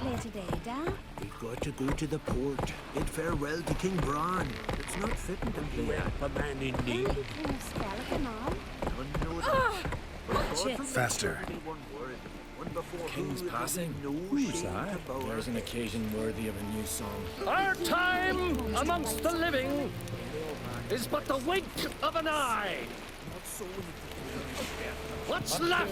play today, Da? We've got to go to the port, bid farewell to King Bran. It's not fitting to play a man in need. King Skeleton on. Faster. King's passing? Who's that? There's an occasion worthy of a new song. Our time amongst the living is but the wink of an eye. What's left?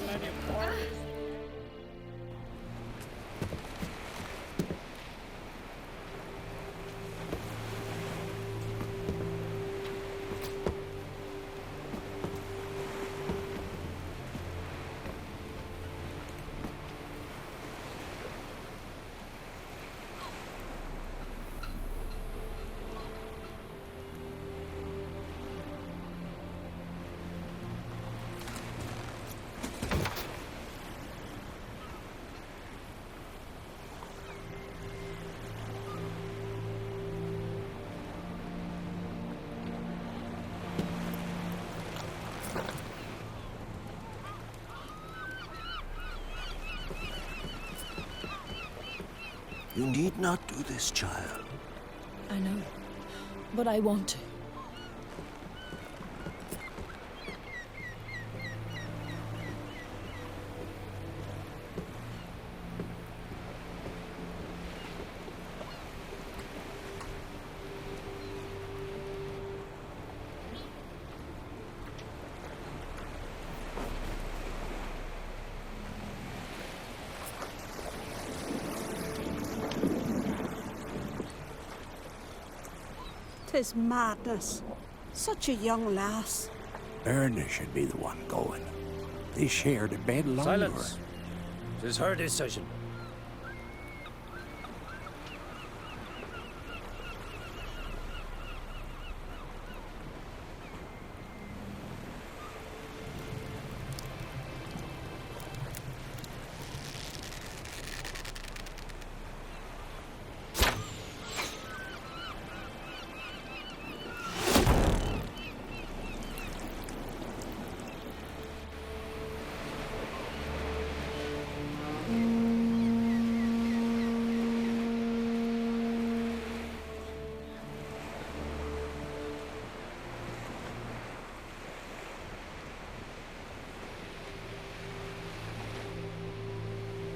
You need not do this, child. I know, but I want to. Tis madness. Such a young lass. Erna should be the one going. They shared a bed longer. Silence. It is her decision.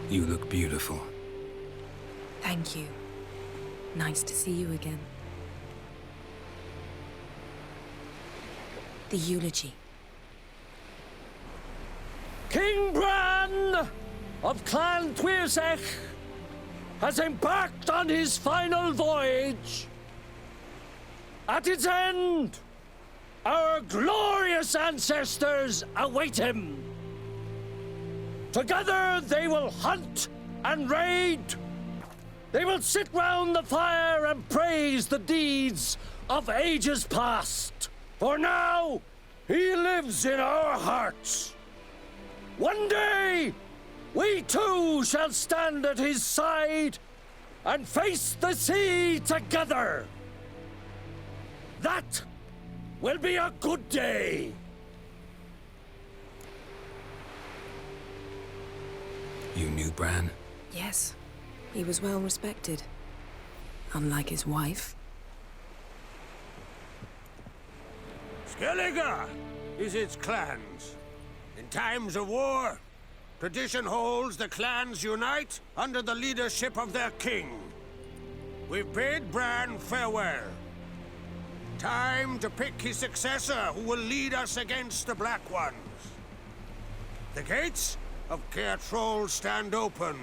You look beautiful. Thank you. Nice to see you again. The eulogy. King Bran of Clan Twirsech has embarked on his final voyage. At its end, our glorious ancestors await him. Together they will hunt and raid. They will sit round the fire and praise the deeds of ages past. For now, he lives in our hearts. One day, we too shall stand at his side and face the sea together. That will be a good day. You knew Bran? Yes, he was well respected. Unlike his wife. Skellige is its clans. In times of war, tradition holds the clans unite under the leadership of their king. We've bid Bran farewell. Time to pick his successor who will lead us against the Black Ones. The gates of Caer Troll stand open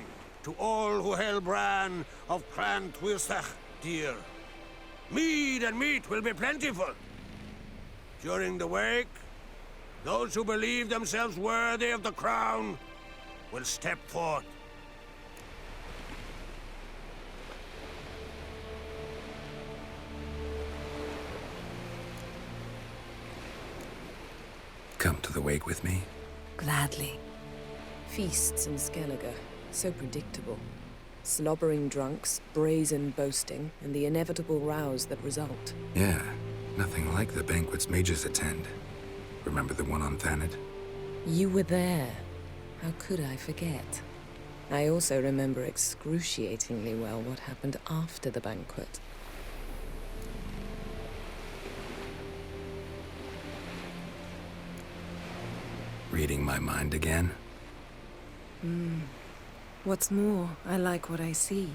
to all who held Bran of Clan Twirsech dear. Mead and meat will be plentiful. During the wake, those who believe themselves worthy of the crown will step forth. Come to the wake with me? Gladly. Feasts in Skellige, so predictable. Slobbering drunks, brazen boasting, and the inevitable rows that result. Yeah, nothing like the banquets mages attend. Remember the one on Thanet? You were there. How could I forget? I also remember excruciatingly well what happened after the banquet. Reading my mind again? What's more, I like what I see.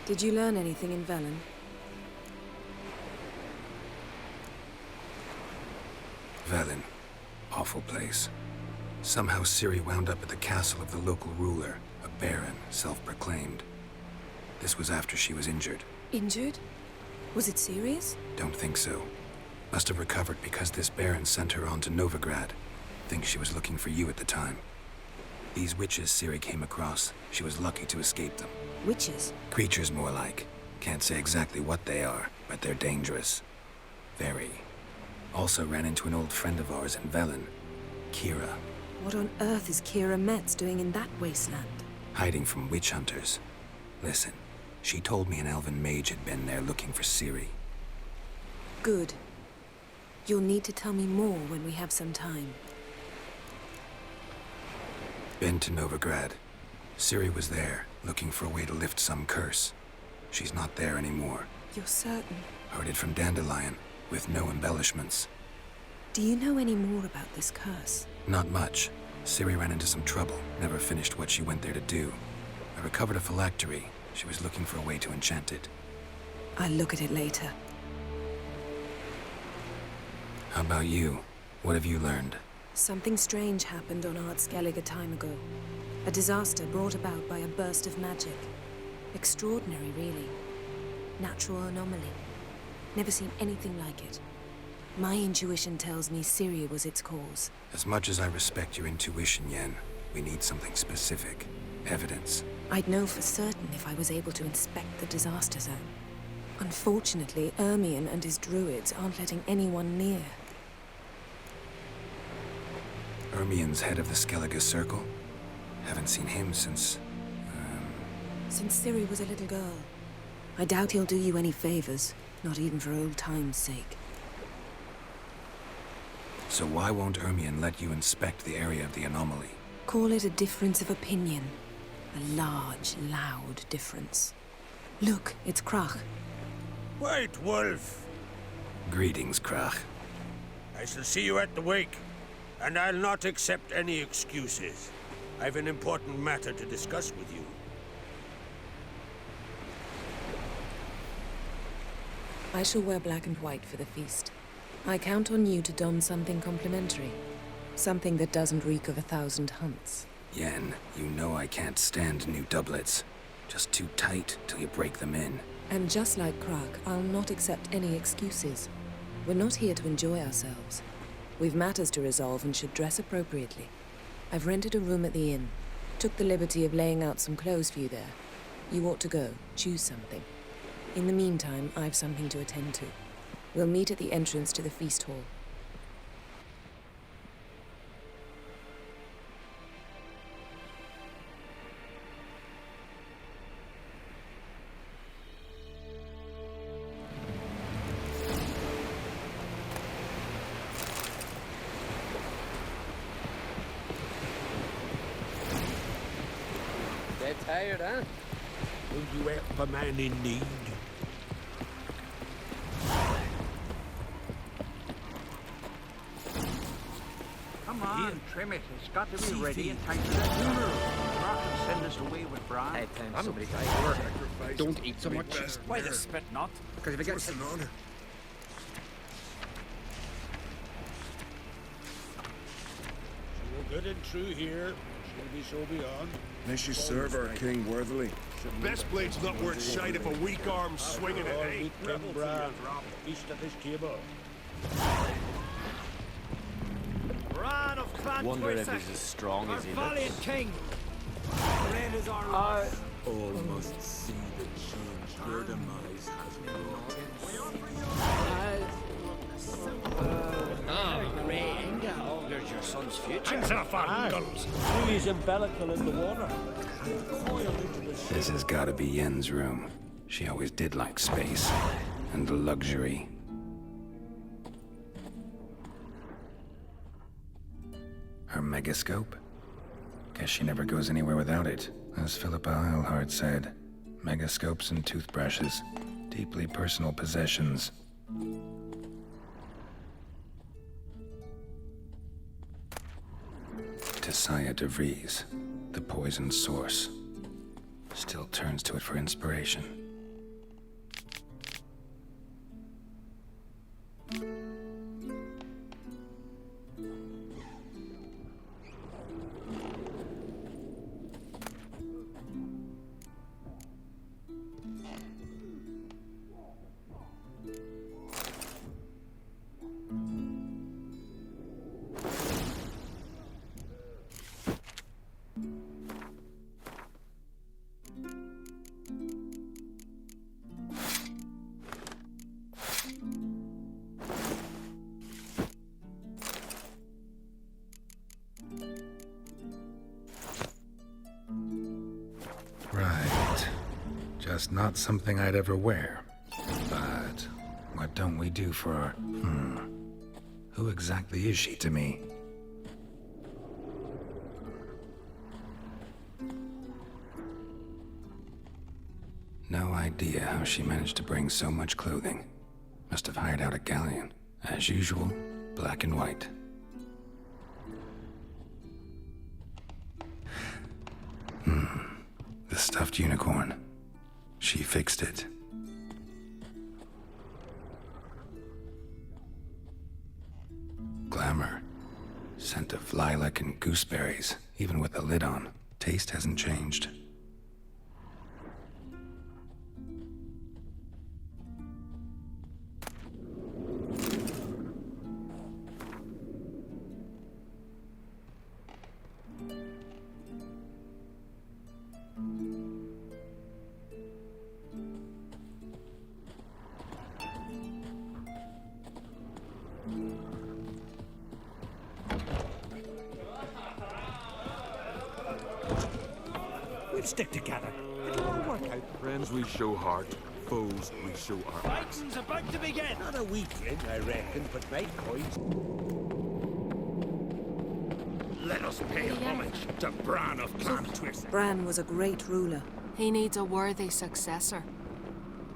Did you learn anything in Velen? Velen. Awful place. Somehow Ciri wound up at the castle of the local ruler, a baron, self-proclaimed. This was after she was injured. Injured? Was it serious? Don't think so. Must have recovered because this baron sent her on to Novigrad. Think she was looking for you at the time. These witches Ciri came across, she was lucky to escape them. Witches? Creatures more like. Can't say exactly what they are, but they're dangerous. Very. Also ran into an old friend of ours in Velen, Kira. What on earth is Kira Metz doing in that wasteland? Hiding from witch hunters. Listen, she told me an elven mage had been there looking for Ciri. Good. You'll need to tell me more when we have some time. Been to Novigrad. Ciri was there, looking for a way to lift some curse. She's not there anymore. You're certain? Heard it from Dandelion, with no embellishments. Do you know any more about this curse? Not much. Ciri ran into some trouble, never finished what she went there to do. I recovered a phylactery. She was looking for a way to enchant it. I'll look at it later. How about you? What have you learned? Something strange happened on Ardskellig a time ago. A disaster brought about by a burst of magic. Extraordinary, really. Natural anomaly. Never seen anything like it. My intuition tells me Ciri was its cause. As much as I respect your intuition, Yen, we need something specific. Evidence. I'd know for certain if I was able to inspect the disaster zone. Unfortunately, Ermion and his druids aren't letting anyone near. Ermion's head of the Skellige Circle? Haven't seen him since... Since Ciri was a little girl. I doubt he'll do you any favors, not even for old time's sake. So why won't Ermion let you inspect the area of the anomaly? Call it a difference of opinion. A large, loud difference. Look, it's Krach. White Wolf! Greetings, Krach. I shall see you at the wake, and I'll not accept any excuses. I've an important matter to discuss with you. I shall wear black and white for the feast. I count on you to don something complimentary. Something that doesn't reek of 1,000 hunts. Yen, you know I can't stand new doublets. Just too tight till you break them in. And just like Krach, I'll not accept any excuses. We're not here to enjoy ourselves. We've matters to resolve and should dress appropriately. I've rented a room at the inn. Took the liberty of laying out some clothes for you there. You ought to go. Choose something. In the meantime, I've something to attend to. We'll meet at the entrance to the feast hall. Dead tired, huh? Will you help a man in need? Come on, trim it. It's got to be ready in time for the funeral. Rock will send us away with Bran. Hey, time somebody died work. Don't eat so much. Why the spit not? Because if you get sick... We're good and true here. Shall be so beyond. May she serve our king worthily. The best blade's not worth shite if a weak arm's swinging it, eh? King Bran, feast at his table. Bran of Clan Wonder if he's as strong as he looks. valiant king. Red is our All must see the change your demise has brought. There's your son's future. He's umbilical in the water. Coiled into the ship. This has gotta be Yen's room. She always did like space and luxury. Her megascope? Guess she never goes anywhere without it. As Philippa Eilhart said, megascopes and toothbrushes, deeply personal possessions. Tessia de Vries, the poison source, still turns to it for inspiration. Right. Just not something I'd ever wear. But what don't we do for... Who exactly is she to me? No idea how she managed to bring so much clothing. Must have hired out a galleon. As usual, black and white. The stuffed unicorn. She fixed it. Glamour. Scent of lilac and gooseberries, even with the lid on. Taste hasn't changed. We'll stick together. It'll all work out. Friends we show heart, foes we show our backs. Fighting's about to begin. Not a weakling, I reckon, but right coins. Let us pay homage to Bran of Clan Twist. Bran was a great ruler. He needs a worthy successor.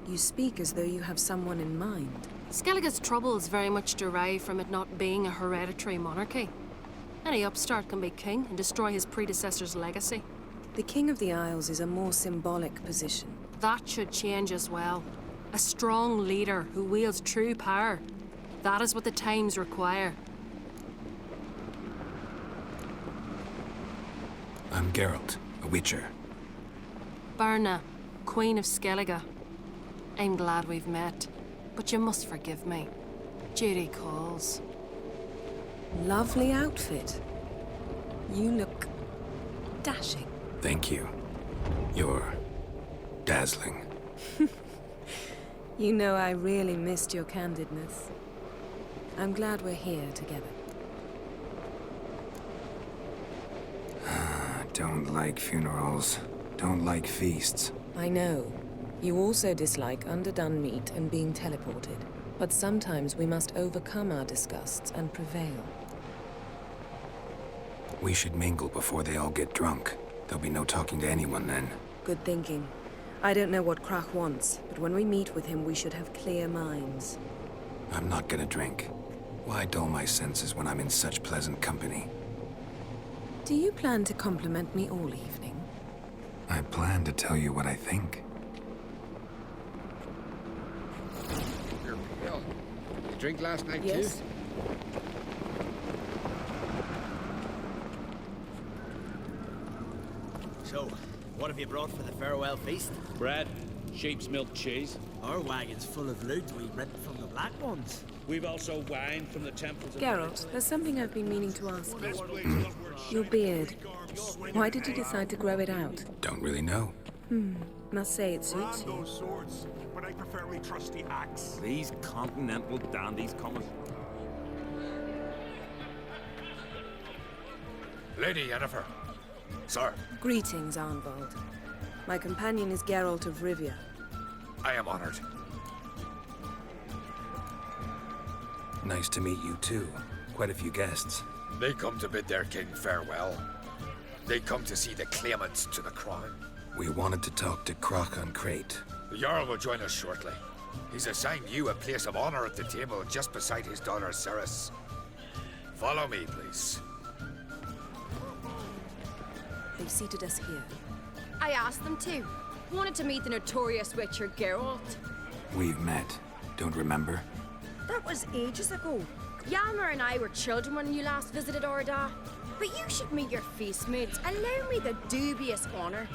You speak as though you have someone in mind. Skellige's troubles very much derive from it not being a hereditary monarchy. Any upstart can be king and destroy his predecessor's legacy. The King of the Isles is a more symbolic position. That should change as well. A strong leader who wields true power. That is what the times require. I'm Geralt, a Witcher. Birna, Queen of Skellige. I'm glad we've met, but you must forgive me. Duty calls. Lovely outfit. You look dashing. Thank you. You're dazzling. You know, I really missed your candidness. I'm glad we're here together. Don't like funerals. Don't like feasts. I know. You also dislike underdone meat and being teleported. But sometimes we must overcome our disgusts and prevail. We should mingle before they all get drunk. There'll be no talking to anyone then. Good thinking. I don't know what Krach wants, but when we meet with him, we should have clear minds. I'm not gonna drink. Why dull my senses when I'm in such pleasant company? Do you plan to compliment me all evening? I plan to tell you what I think. You're pale. You drink last night Yes. too? So, what have you brought for the farewell feast? Bread, sheep's milk cheese. Our wagon's full of loot we ripped from the Black Ones. We've also wine from the temples of... Geralt, there's something I've been meaning to ask This you. place is not where Your beard. Why did you decide to grow it out? Don't really know. Must say it suits brand you. those swords, but I prefer me trusty axe. These continental dandies coming. Lady Yennefer. Sir. Greetings, Arnvald. My companion is Geralt of Rivia. I am honored. Nice to meet you too. Quite a few guests. They come to bid their king farewell. They come to see the claimants to the crown. We wanted to talk to Croc on Crate. The Jarl will join us shortly. He's assigned you a place of honor at the table just beside his daughter Ceres. Follow me, please. They've seated us here. I asked them to. Wanted to meet the notorious witcher Geralt. We've met. Don't remember? That was ages ago. Yalmer and I were children when you last visited Orda. But you should meet your feast mates. Allow me the dubious honor.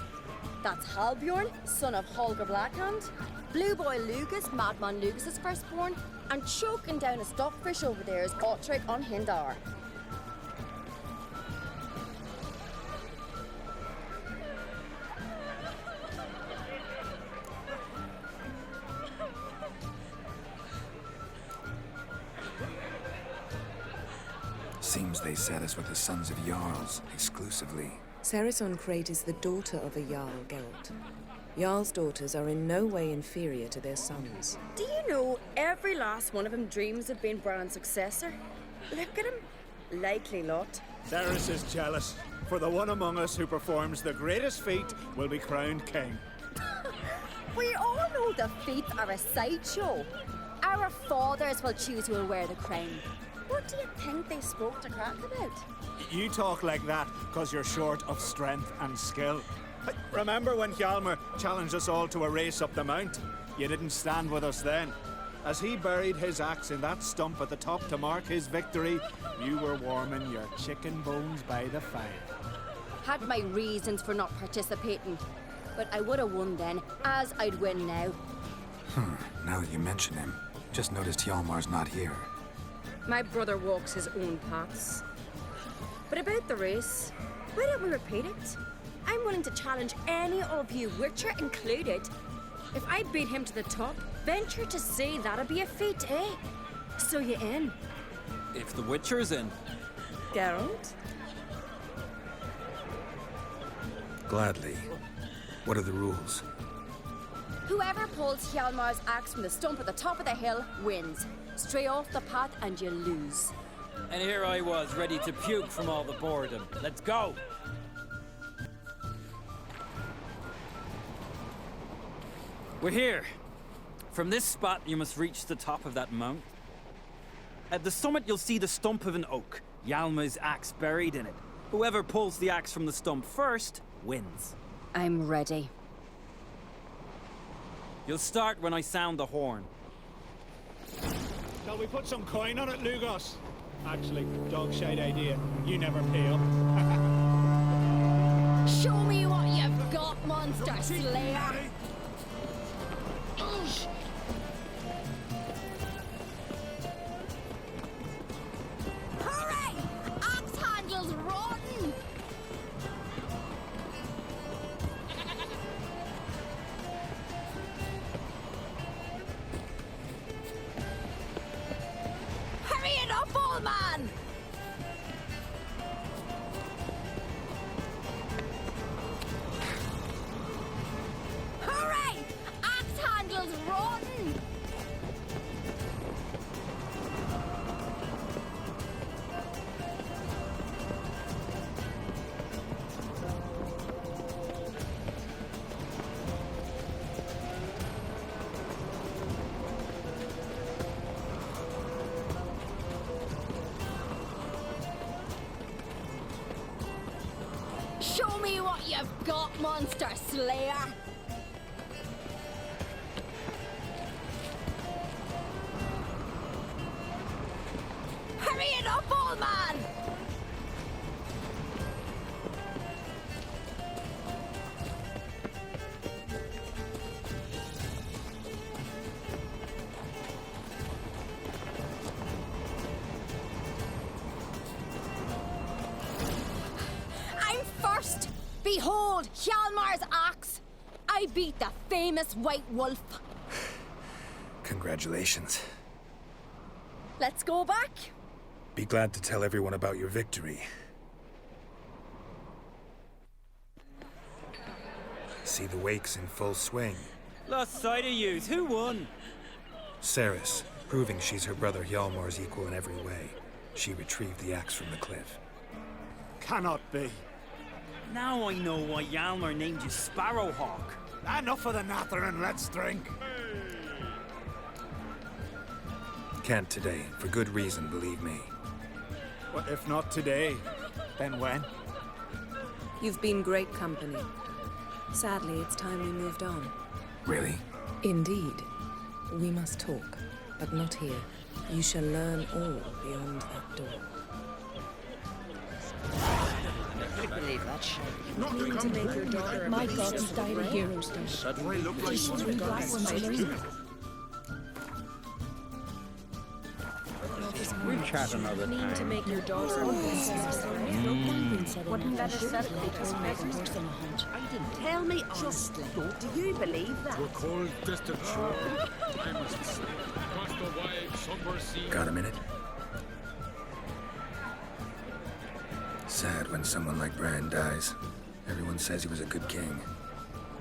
That's Halbjorn, son of Holger Blackhand. Blue Boy Lucas, Madman Lucas's firstborn. And choking down a stockfish over there is Otric on Hindar. Seems they set us with the sons of Jarls, exclusively. Ceres on Crate is the daughter of a Jarl, Geralt. Jarl's daughters are in no way inferior to their sons. Do you know every last one of them dreams of being Bran's successor? Look at him. Likely lot. Ceres is jealous, for the one among us who performs the greatest feat will be crowned king. We all know the feats are a sideshow. Our fathers will choose who will wear the crown. What do you think they spoke to Crack about? You talk like that because you're short of strength and skill. Remember when Hjalmar challenged us all to a race up the mount? You didn't stand with us then. As he buried his axe in that stump at the top to mark his victory, you were warming your chicken bones by the fire. Had my reasons for not participating, but I would have won then, as I'd win now. Now that you mention him, just noticed Hjalmar's not here. My brother walks his own paths. But about the race, why don't we repeat it? I'm willing to challenge any of you, Witcher included. If I beat him to the top, venture to say that'd be a feat, eh? So you in? If the Witcher's in. Geralt? Gladly. What are the rules? Whoever pulls Hjalmar's axe from the stump at the top of the hill wins. Stray off the path and you lose. And here I was, ready to puke from all the boredom. Let's go! We're here. From this spot, you must reach the top of that mount. At the summit, you'll see the stump of an oak. Hjalmar's axe buried in it. Whoever pulls the axe from the stump first, wins. I'm ready. You'll start when I sound the horn. Shall we put some coin on it, Lugos? Actually, dog shite idea. You never pay up. Show me what you've got, monster slayer! Hooray! Axe handles rotten! Hurry it up, old man! Hooray! Axe handles rotten! Show me what you've got, monster slayer! Hurry it up, old man! I'm first! Behold, Hjalmar's axe! I beat the famous White Wolf. Congratulations. Let's go back. Be glad to tell everyone about your victory. see the wakes in full swing. Lost sight of yous. Who won? Ceres, proving she's her brother Hjalmar's equal in every way. She retrieved the axe from the cliff. Cannot be. Now I know why Hjalmar named you Sparrowhawk. Enough of the natter and let's drink. Can't today, for good reason, believe me. Well, if not today, then when? You've been great company. Sadly, it's time we moved on. Really? Indeed. We must talk, but not here. You shall learn all beyond that door. I believe that shit. Not to make your daughter. My God, has died a hero's death. Suddenly look like She's three black ones alone. We'll chat another time. To make your daughter. Wouldn't let us celebrate his horse on a hunt. Tell me honestly, do you believe that? We're cold, distant shore. I must say, across the wide, somber sea. Got a minute? Sad when someone like Bran dies. Everyone says he was a good king.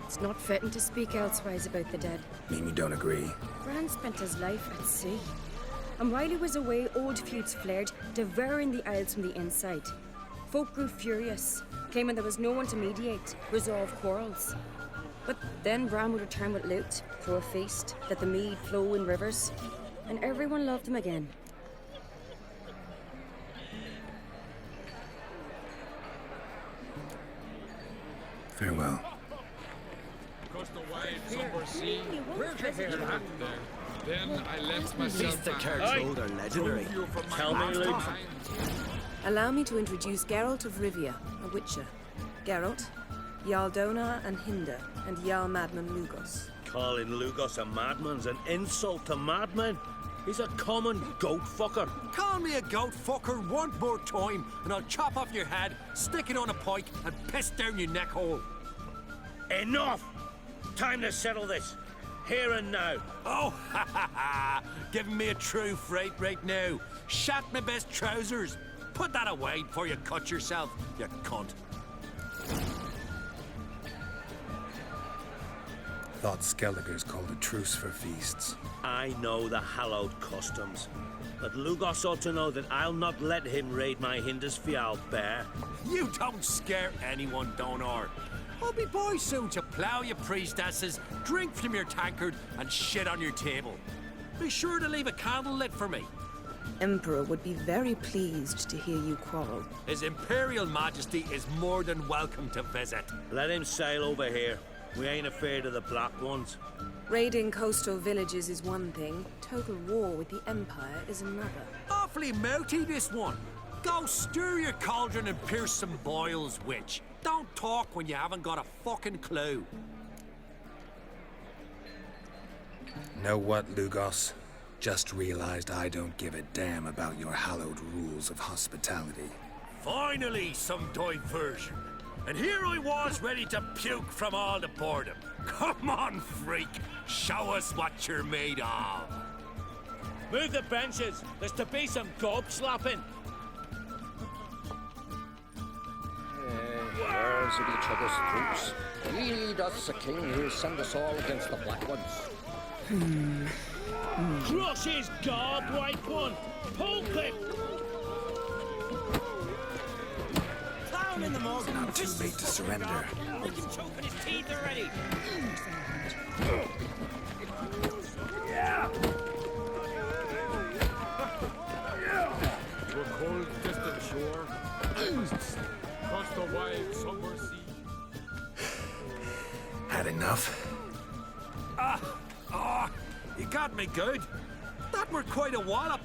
It's not fitting to speak elsewise about the dead. Mean you don't agree? Bran spent his life at sea. And while he was away, old feuds flared, devouring the Isles from the inside. Folk grew furious, claiming there was no one to mediate, resolve quarrels. But then Bran would return with loot, throw a feast, let the mead flow in rivers, and everyone loved him again. Farewell. Across the wide, somber sea. Where'd you hear that? Then I left myself The characters are legendary. Tell me, Luke. Allow me to introduce Geralt of Rivia, a witcher. Geralt, Jarl Dona and Hinder, and Jarl Madman Lugos. Calling Lugos a madman's an insult to madmen. He's a common goat fucker. Call me a goat fucker one more time, and I'll chop off your head, stick it on a pike, and piss down your neck hole. Enough! Time to settle this. Here and now. Oh, ha ha ha! Giving me a true fright right now. Shat my best trousers. Put that away before you cut yourself, you cunt. Thought Skelliger's called a truce for feasts. I know the hallowed customs. But Lugos ought to know that I'll not let him raid my Hinder's Fial bear. You don't scare anyone, Donar. I'll be boys soon to plough your priestesses, drink from your tankard, and shit on your table. Be sure to leave a candle lit for me. Emperor would be very pleased to hear you quarrel. His Imperial Majesty is more than welcome to visit. Let him sail over here. We ain't afraid of the Black Ones. Raiding coastal villages is one thing. Total war with the Empire is another. Awfully mouty, this one. Go stir your cauldron and pierce some boils, witch. Don't talk when you haven't got a fucking clue. Know what, Lugos? Just realized I don't give a damn about your hallowed rules of hospitality. Finally, some diversion. And here I was ready to puke from all the boredom. Come on, freak. Show us what you're made of. Move the benches. There's to be some gob slapping. Wars at each other's throats. Lead us, the king who'll send us all against the Black Ones. Crush his gob, white one. Poke him. Not too late to surrender. We can choke in his teeth already. We're cold, distant shore. Across the wide, somber sea. Had enough? You got me good. That were quite a wallop.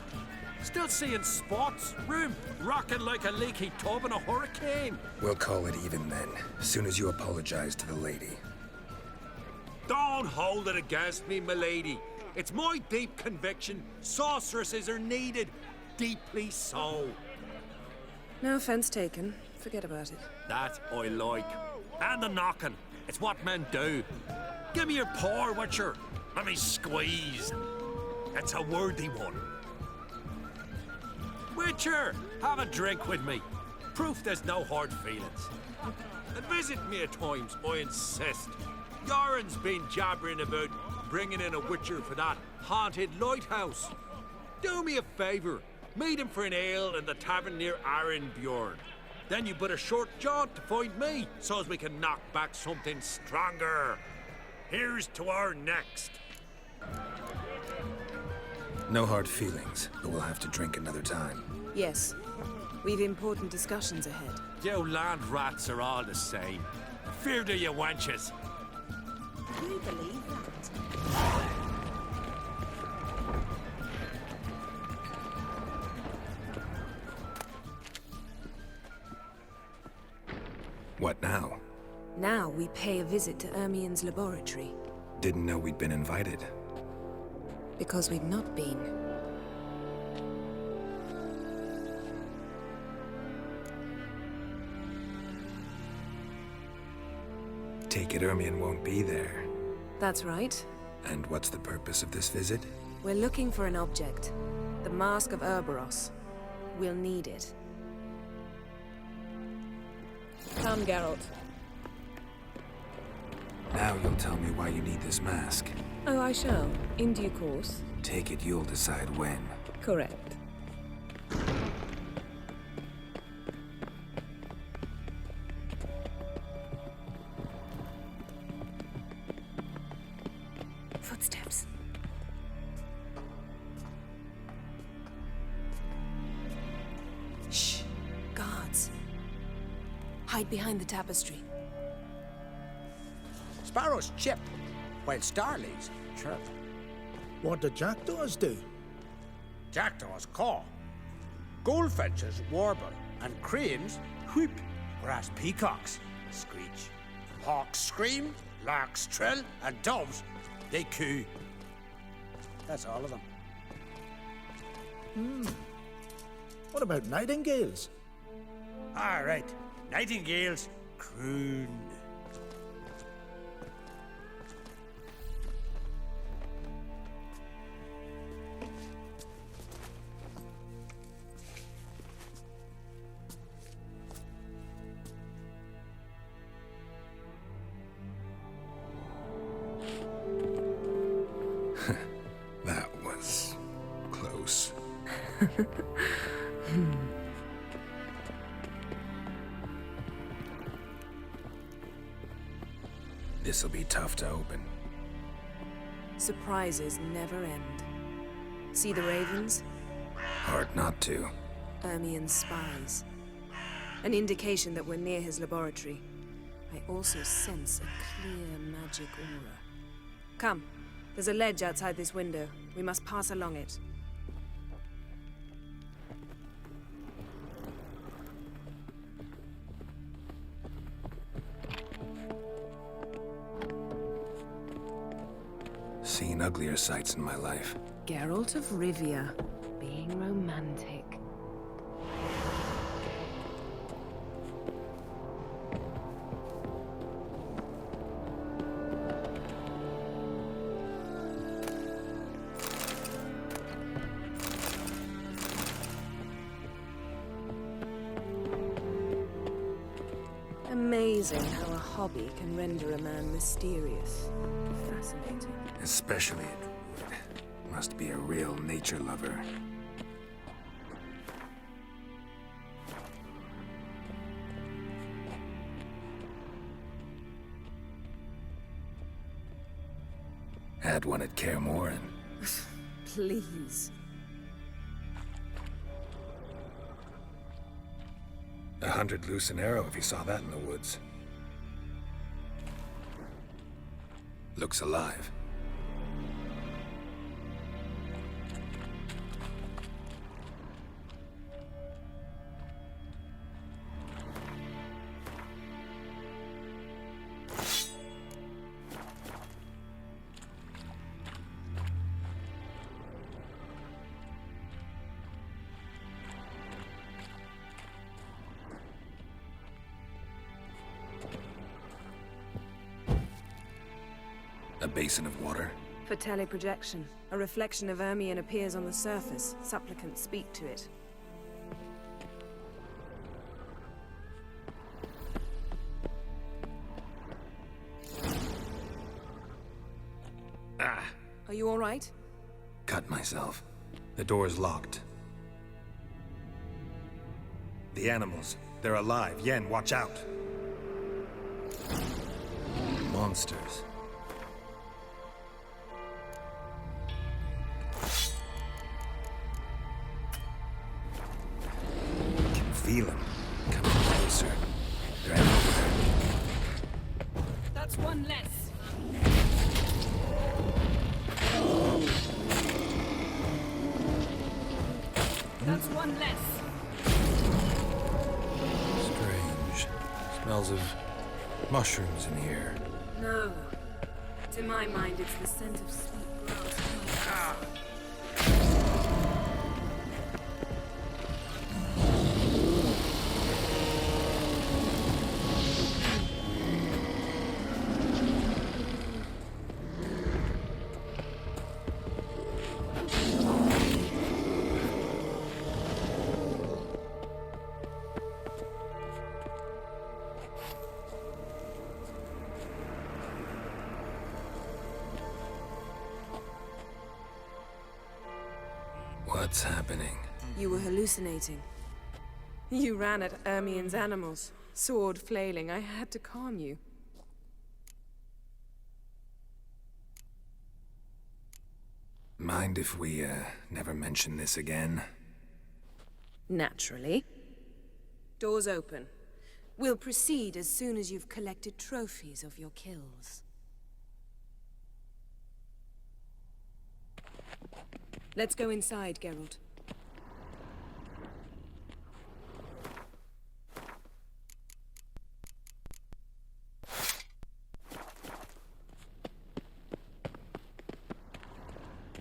Still seeing spots, room rocking like a leaky tub in a hurricane. We'll call it even then, as soon as you apologize to the lady. Don't hold it against me, milady. It's my deep conviction sorceresses are needed. Deeply so. No offense taken. Forget about it. That I like. And the knocking. It's what men do. Give me your paw, Witcher. Let me squeeze. It's a worthy one. Witcher, have a drink with me. Proof there's no hard feelings. And visit me at times, I insist. Yoren's been jabbering about bringing in a witcher for that haunted lighthouse. Do me a favour. Meet him for an ale in the tavern near Arenbjorn. Then you but a short jaunt to find me, so as we can knock back something stronger. Here's to our next. No hard feelings, but we'll have to drink another time. Yes. We've important discussions ahead. You land rats are all the same. Fear to you wenches. Do you believe that? What now? Now we pay a visit to Ermien's laboratory. Didn't know we'd been invited. Because we've not been. Take it Ermien won't be there. That's right. And what's the purpose of this visit? We're looking for an object. The Mask of Ouroboros. We'll need it. Come, Geralt. Now you'll tell me why you need this mask. Oh, I shall. In due course. Take it you'll decide when. Correct. Footsteps. Shh. Guards. Hide behind the tapestry. Sparrows chip, while starlings chirp. What do jackdaws do? Jackdaws caw. Goldfinches warble, and cranes whoop, whereas peacocks screech. Hawks scream, larks trill, and doves, they coo. That's all of them. What about nightingales? All right, nightingales croon. That was close. This'll be tough to open. Surprises never end. See the ravens? Hard not to. Ermien's spies. An indication that we're near his laboratory. I also sense a clear magic aura. Come. There's a ledge outside this window. We must pass along it. Seen uglier sights in my life. Geralt of Rivia, being romantic. Amazing how a hobby can render a man mysterious. Fascinating. Especially it must be a real nature lover. Had one at Kaer Morhen. Please. 100 loose an arrow if you saw that in the woods. Looks alive. A basin of water? For teleprojection. A reflection of Ermien appears on the surface. Supplicants speak to it. Are you all right? Cut myself. The door's locked. The animals. They're alive. Yen, watch out. Monsters. I can feel them. Coming closer. They're everywhere. That's one less. That's one less. Strange. Smells of mushrooms in here. No. To my mind, it's the scent of sweet grass. What's happening? You were hallucinating. You ran at Ermien's animals, sword flailing. I had to calm you. Mind if we, never mention this again? Naturally. Doors open. We'll proceed as soon as you've collected trophies of your kills. Let's go inside, Geralt.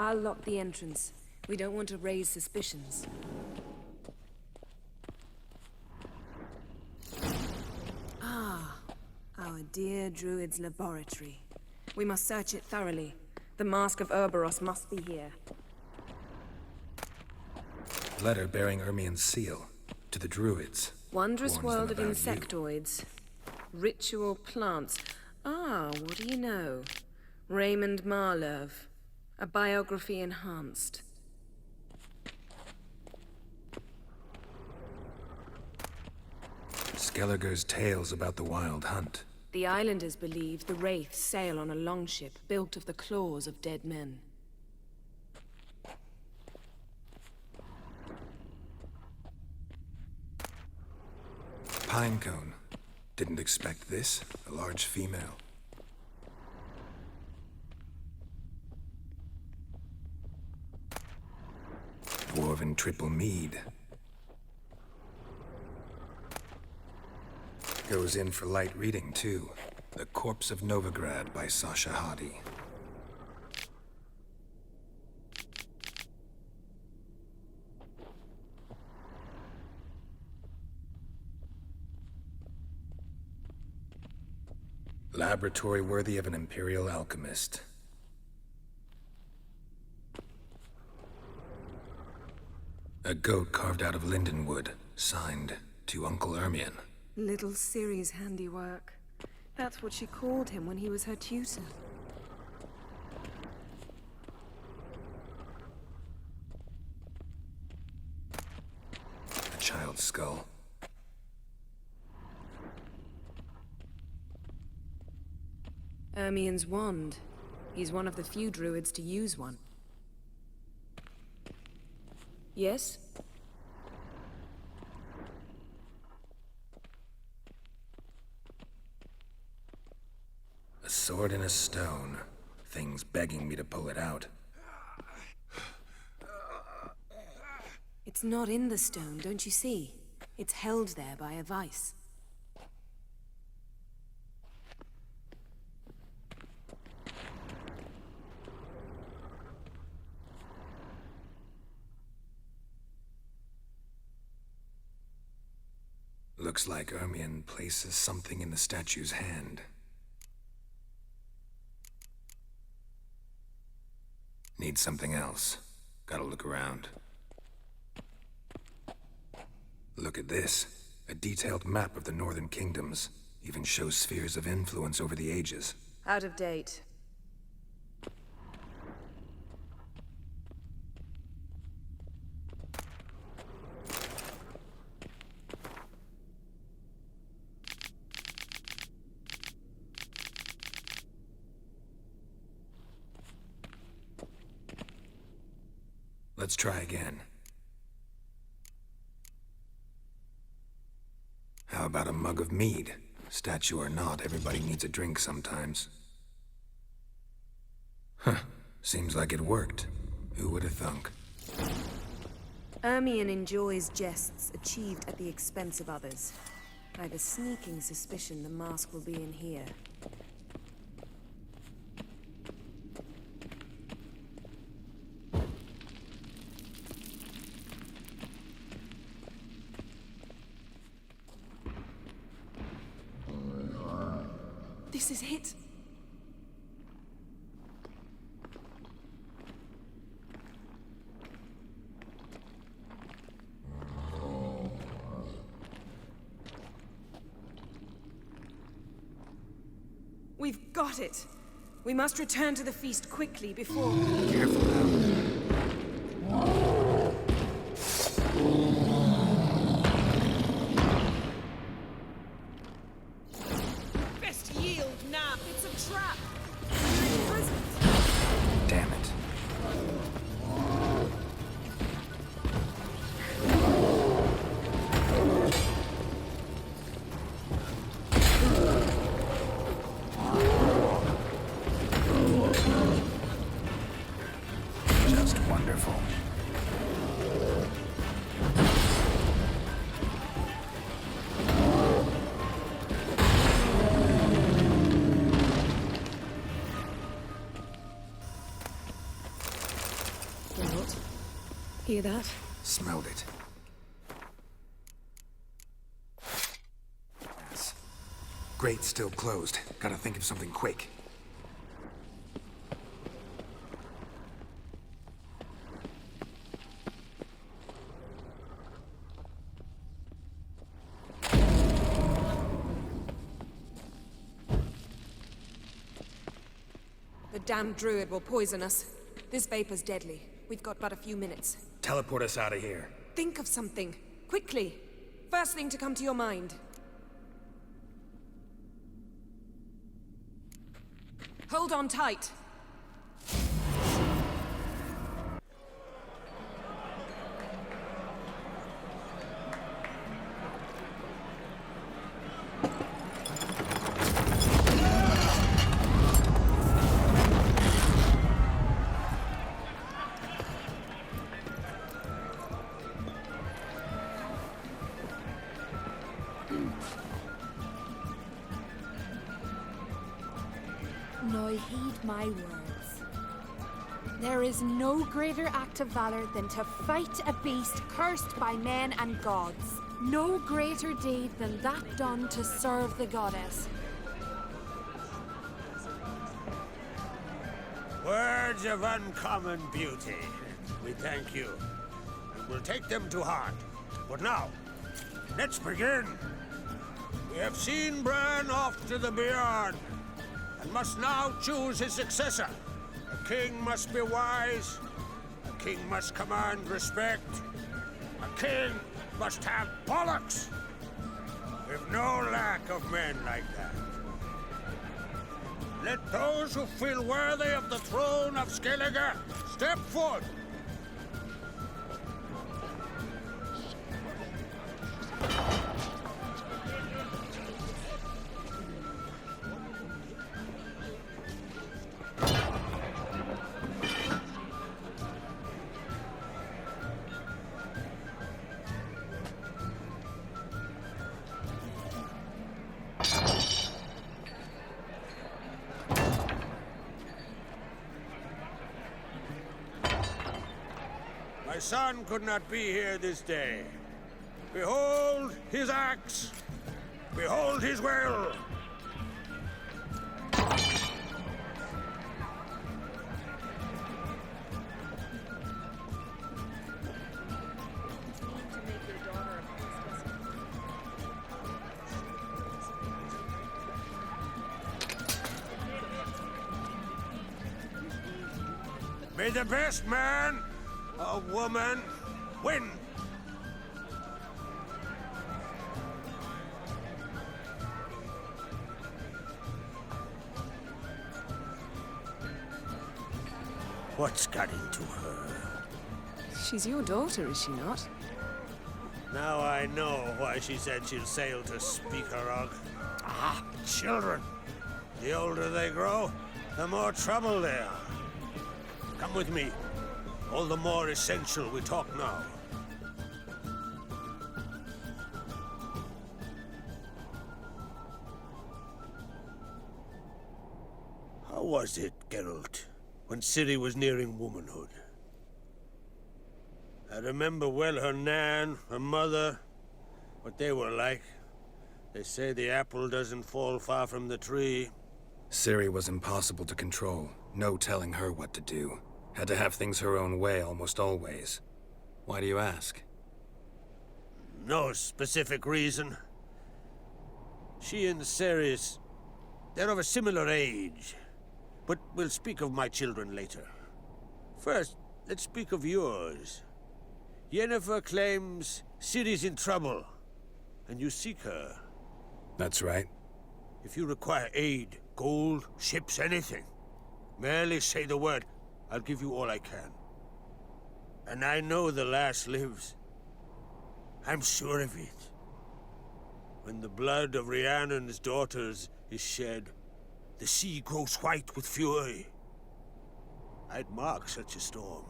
I'll lock the entrance. We don't want to raise suspicions. Ah, our dear Druid's laboratory. We must search it thoroughly. The Mask of Urboros must be here. Letter bearing Ermien's seal. To the Druids. Wondrous Warns world them of about you. insectoids. Ritual plants. Ah, what do you know? Raymond Marlove. A biography enhanced. Skelliger's tales about the Wild Hunt. The islanders believe the Wraiths sail on a longship built of the claws of dead men. Pinecone. Didn't expect this. A large female. Dwarven triple mead. Goes in for light reading, too. The Corpse of Novigrad by Sasha Hadi. Laboratory worthy of an Imperial alchemist. A goat carved out of lindenwood, signed to Uncle Ermien. Little Ciri's handiwork. That's what she called him when he was her tutor. A child's skull. Ermien's wand. He's one of the few druids to use one. Yes? A sword in a stone. Thing's begging me to pull it out. It's not in the stone, don't you see? It's held there by a vice. Looks like Ermien places something in the statue's hand. Need something else. Gotta look around. Look at this. A detailed map of the Northern Kingdoms. Even shows spheres of influence over the ages. Out of date. Let's try again. How about a mug of mead? Statue or not, everybody needs a drink sometimes. Huh. Seems like it worked. Who would have thunk? Ermion enjoys jests achieved at the expense of others. I have a sneaking suspicion the mask will be in here. This is it. We've got it. We must return to the feast quickly before... Careful now. Best yield now. It's a trap. Damn it. Just wonderful. What? Hear that? Smelled it. Yes. Grate's still closed. Gotta think of something quick. The damned druid will poison us. This vapor's deadly. We've got but a few minutes. Teleport us out of here. Think of something. Quickly. First thing to come to your mind. Hold on tight. Now heed my words. There is no greater act of valor than to fight a beast cursed by men and gods. No greater deed than that done to serve the goddess. Words of uncommon beauty. We thank you, and we'll take them to heart. But now, let's begin. We have seen Bran off to the beyond, and must now choose his successor. A king must be wise. A king must command respect. A king must have bollocks. We've no lack of men like that. Let those who feel worthy of the throne of Skellige step forth. My son could not be here this day. Behold his axe. Behold his will. May the best man or woman win. What's got into her? She's your daughter, is she not? Now I know why she said she'll sail to Speakerog. Ah, children. The older they grow, the more trouble they are. Come with me. All the more essential we talk now. How was it, Geralt, when Ciri was nearing womanhood? I remember well her nan, her mother, what they were like. They say the apple doesn't fall far from the tree. Ciri was impossible to control. No telling her what to do. Had to have things her own way almost always. Why do you ask? No specific reason. She and Ceres, they're of a similar age. But we'll speak of my children later. First, let's speak of yours. Yennefer claims Ciri's in trouble, and you seek her. That's right. If you require aid, gold, ships, anything, merely say the word. I'll give you all I can. And I know the lass lives. I'm sure of it. When the blood of Rhiannon's daughters is shed, the sea grows white with fury. I'd mark such a storm.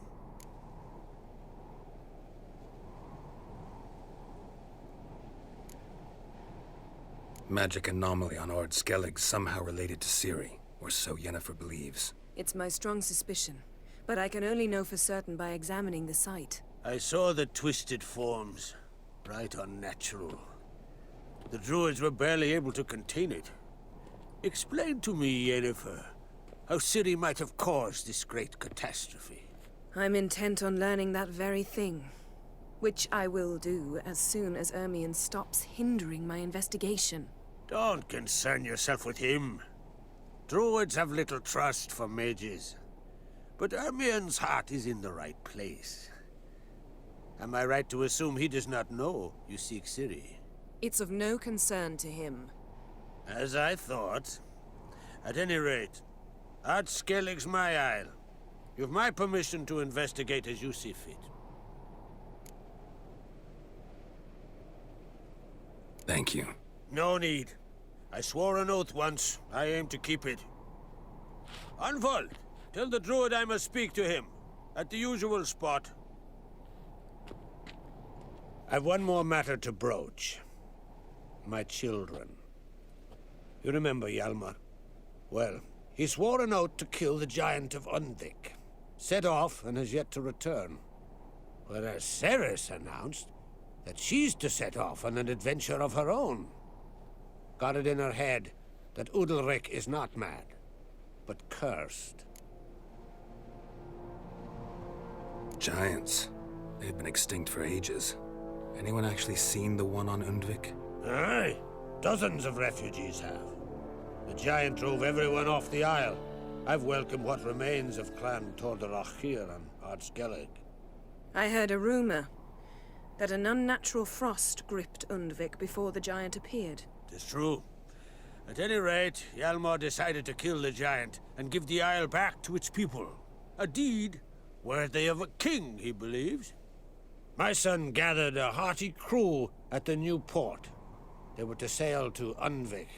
Magic anomaly on Ord Skellig somehow related to Ciri, or so Yennefer believes. It's my strong suspicion, but I can only know for certain by examining the site. I saw the twisted forms. Right unnatural. The druids were barely able to contain it. Explain to me, Yennefer, how Ciri might have caused this great catastrophe. I'm intent on learning that very thing, which I will do as soon as Ermion stops hindering my investigation. Don't concern yourself with him. Druids have little trust for mages. But Ermion's heart is in the right place. Am I right to assume he does not know you seek Ciri? It's of no concern to him. As I thought. At any rate, Ard Skellig's my isle. You've my permission to investigate as you see fit. Thank you. No need. I swore an oath once. I aim to keep it. Unfold! Tell the druid I must speak to him. At the usual spot. I've one more matter to broach. My children. You remember Hjalmar? Well, he swore an oath to kill the giant of Undvik. Set off and has yet to return. Whereas Ceres announced that she's to set off on an adventure of her own. Got it in her head that Udalric is not mad, but cursed. Giants. They've been extinct for ages. Anyone actually seen the one on Undvik? Aye. Dozens of refugees have. The giant drove everyone off the isle. I've welcomed what remains of Clan Tordarach here on Ard Skellig. I heard a rumor that an unnatural frost gripped Undvik before the giant appeared. It's true. At any rate, Hjalmar decided to kill the giant and give the isle back to its people. A deed worthy of a king, he believes. My son gathered a hearty crew at the new port. They were to sail to Undvik,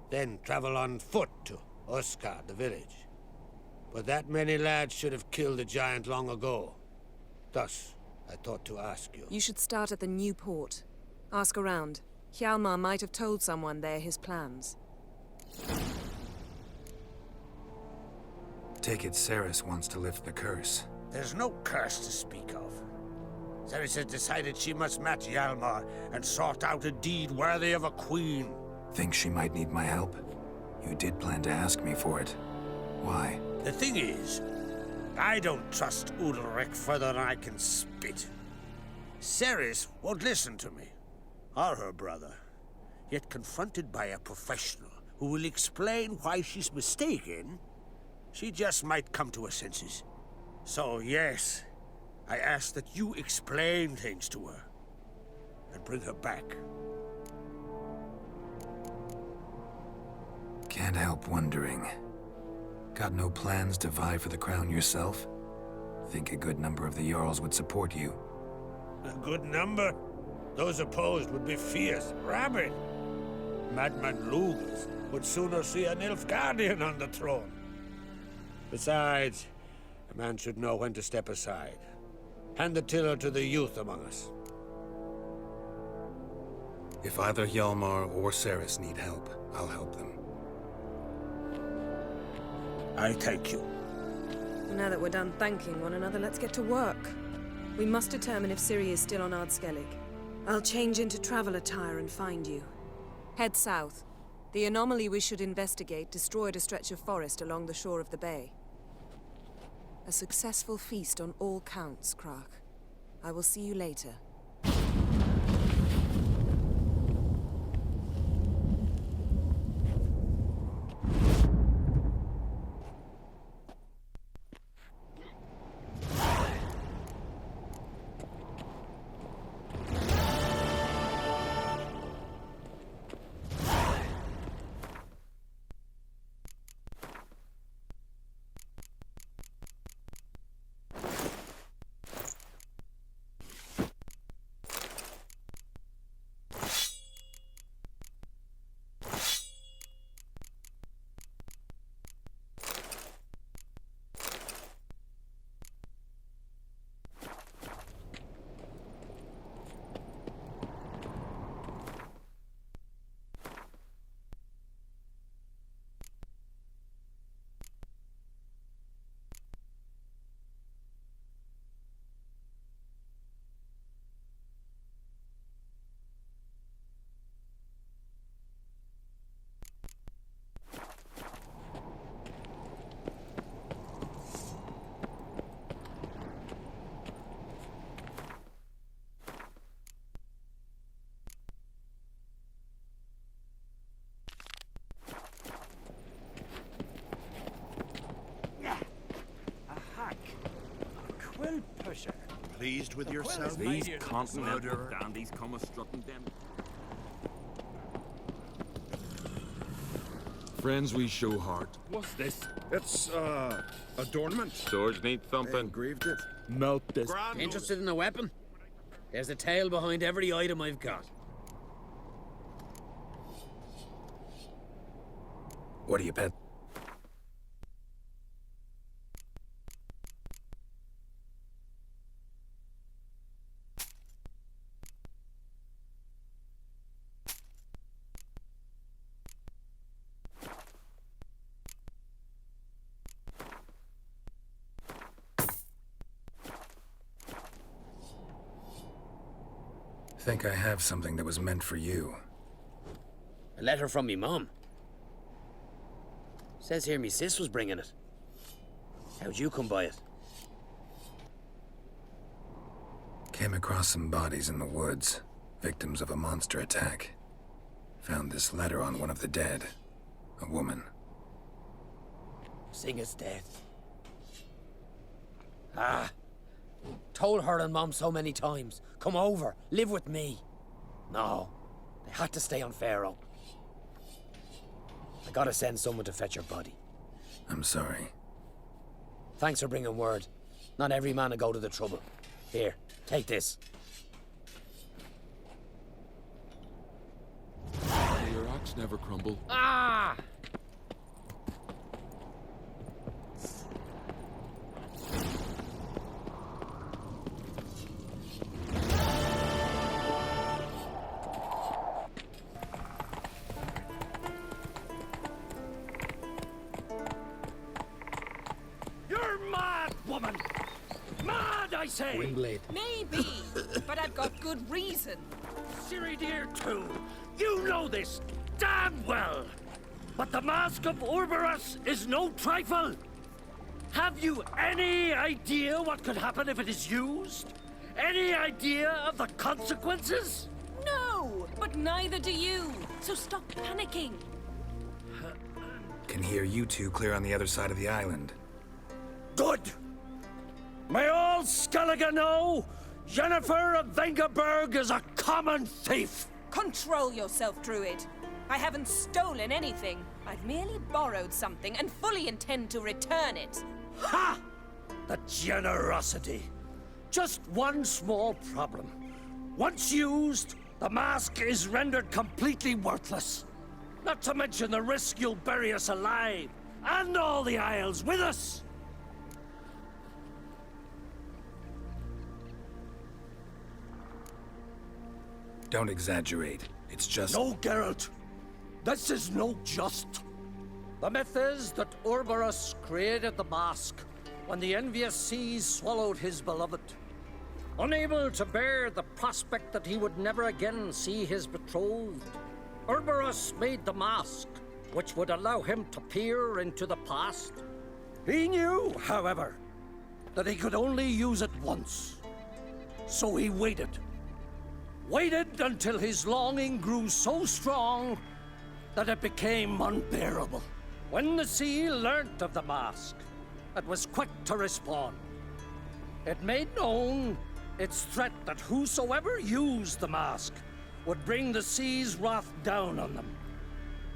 then travel on foot to Oskar, the village. But that many lads should have killed the giant long ago. Thus, I thought to ask you. You should start at the new port. Ask around. Hjalmar might have told someone there his plans. Take it Ceres wants to lift the curse. There's no curse to speak of. Ceres has decided she must match Hjalmar and sort out a deed worthy of a queen. Think she might need my help? You did plan to ask me for it. Why? The thing is, I don't trust Udalric further than I can spit. Ceres won't listen to me, or her brother. Yet confronted by a professional who will explain why she's mistaken, she just might come to her senses. So yes, I ask that you explain things to her and bring her back. Can't help wondering. Got no plans to vie for the crown yourself? Think a good number of the Jarls would support you. A good number? Those opposed would be fierce, rabid. Madman Lugas would sooner see an Nilfgaardian on the throne. Besides, a man should know when to step aside. Hand the tiller to the youth among us. If either Hjalmar or Cerys need help, I'll help them. I thank you. Now that we're done thanking one another, let's get to work. We must determine if Ciri is still on Ardskellig. I'll change into travel attire and find you. Head south. The anomaly we should investigate destroyed a stretch of forest along the shore of the bay. A successful feast on all counts, Krak. I will see you later. Pleased with yourself? These continental dandies come a strutting them. Friends, we show heart. What's this? It's, adornment. Swords need thumping. They engraved it. Melt this. Interested in a weapon? There's a tale behind every item I've got. What do you bet? I think I have something that was meant for you. A letter from me mum. Says here me sis was bringing it. How'd you come by it? Came across some bodies in the woods, victims of a monster attack. Found this letter on one of the dead. A woman. Singa's dead. Ah. Told her and Mom so many times. Come over, live with me. No, they had to stay on Pharaoh. I gotta send someone to fetch her body. I'm sorry. Thanks for bringing word. Not every man will go to the trouble. Here, take this. May your axe never crumble. Ah! Windblade. Maybe, but I've got good reason. Ciri dear too. You know this damn well. But the Mask of Orberus is no trifle. Have you any idea what could happen if it is used? Any idea of the consequences? No, but neither do you. So stop panicking. Can hear you two clear on the other side of the island. Good. May all Skellige know, Jennifer of Vengerberg is a common thief! Control yourself, Druid. I haven't stolen anything. I've merely borrowed something and fully intend to return it. Ha! The generosity. Just one small problem. Once used, the mask is rendered completely worthless. Not to mention the risk you'll bury us alive, and all the Isles with us! Don't exaggerate. It's just... No, Geralt. This is no just. The myth is that Ouroboros created the mask when the envious seas swallowed his beloved. Unable to bear the prospect that he would never again see his betrothed, Ouroboros made the mask, which would allow him to peer into the past. He knew, however, that he could only use it once. So he waited. Waited until his longing grew so strong that it became unbearable. When the sea learnt of the mask, it was quick to respond. It made known its threat that whosoever used the mask would bring the sea's wrath down on them.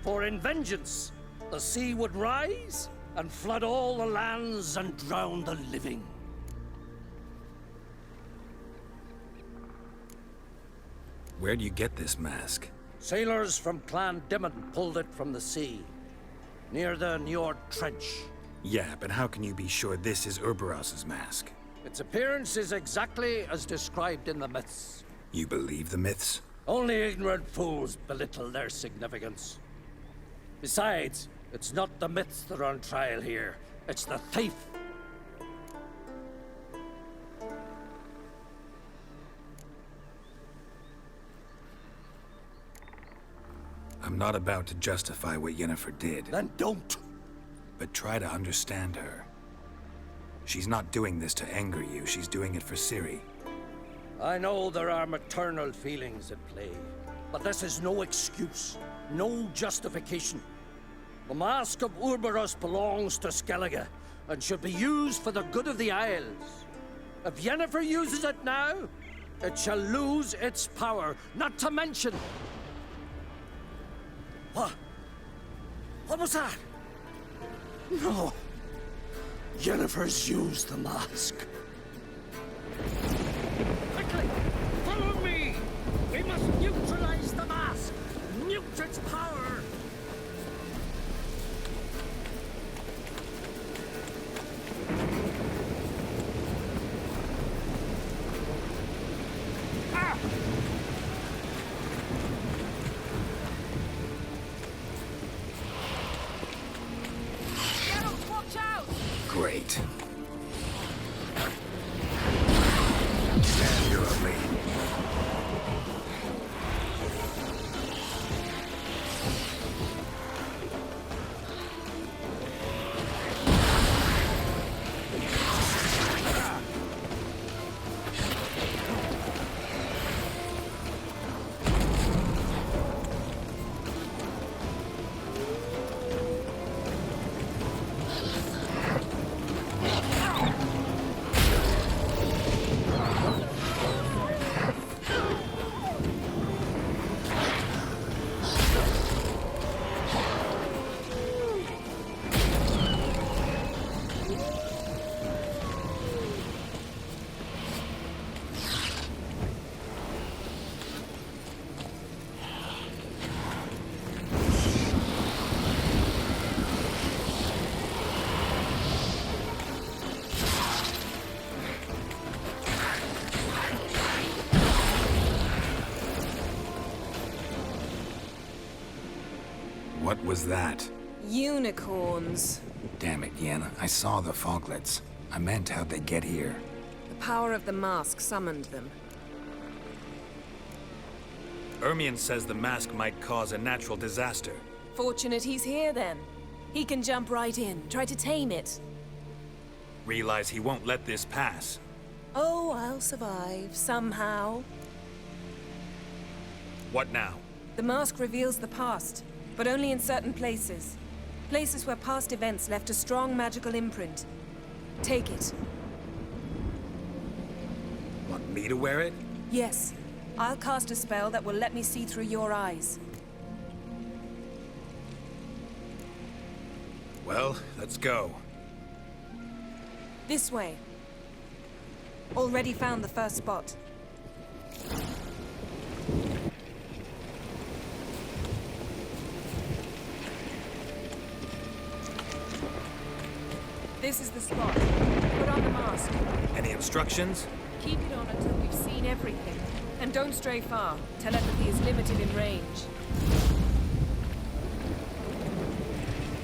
For in vengeance, the sea would rise and flood all the lands and drown the living. Where do you get this mask? Sailors from Clan Dimon pulled it from the sea, near the Njord Trench. Yeah, but how can you be sure this is Ouroboros' mask? Its appearance is exactly as described in the myths. You believe the myths? Only ignorant fools belittle their significance. Besides, it's not the myths that are on trial here. It's the thief. I'm not about to justify what Yennefer did. Then don't! But try to understand her. She's not doing this to anger you, she's doing it for Ciri. I know there are maternal feelings at play, but this is no excuse, no justification. The Mask of Ouroboros belongs to Skellige, and should be used for the good of the Isles. If Yennefer uses it now, it shall lose its power, not to mention... What? What was that? No. Yennefer's used the mask. Quickly! Follow me! We must neutralize the mask! Mute its power! Ah! Geralt, watch out! Great. Stand your up, lady. What was that? Unicorns. Damn it, Yenna. I saw the foglets. I meant how'd they get here. The power of the mask summoned them. Ermion says the mask might cause a natural disaster. Fortunate he's here, then. He can jump right in, try to tame it. Realize he won't let this pass. Oh, I'll survive, somehow. What now? The mask reveals the past, but only in certain places. Places where past events left a strong magical imprint. Take it. Want me to wear it? Yes. I'll cast a spell that will let me see through your eyes. Well, let's go. This way. Already found the first spot. This is the spot. Put on the mask. Any instructions? Keep it on until we've seen everything. And don't stray far. Telepathy is limited in range.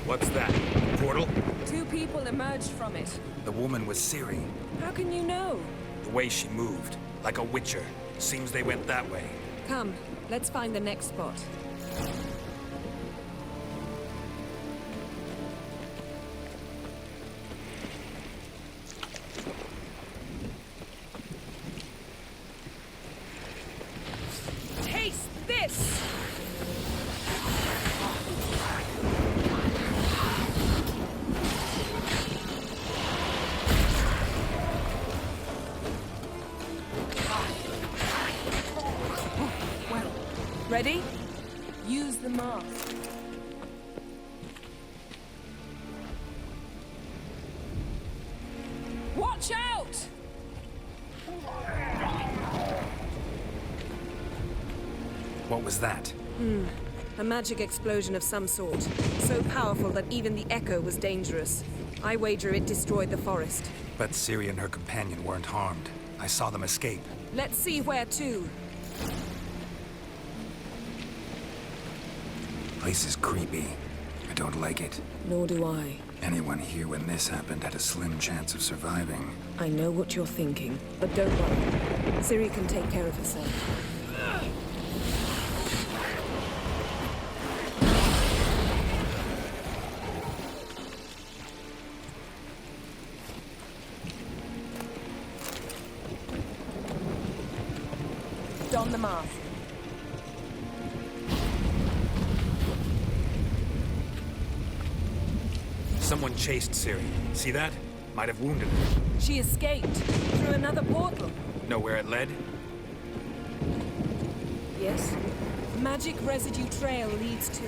What's that? Portal? 2 people emerged from it. The woman was Ciri. How can you know? The way she moved, like a witcher. Seems they went that way. Come, let's find the next spot. Taste this! Ready? Use the mask. Watch out! What was that? A magic explosion of some sort. So powerful that even the echo was dangerous. I wager it destroyed the forest. But Ciri and her companion weren't harmed. I saw them escape. Let's see where to. Place is creepy. I don't like it. Nor do I. Anyone here when this happened had a slim chance of surviving. I know what you're thinking, but don't worry. Ciri can take care of herself. Don the mask. Someone chased Ciri. See that? Might have wounded her. She escaped through another portal. Know where it led? Yes. Magic residue trail leads to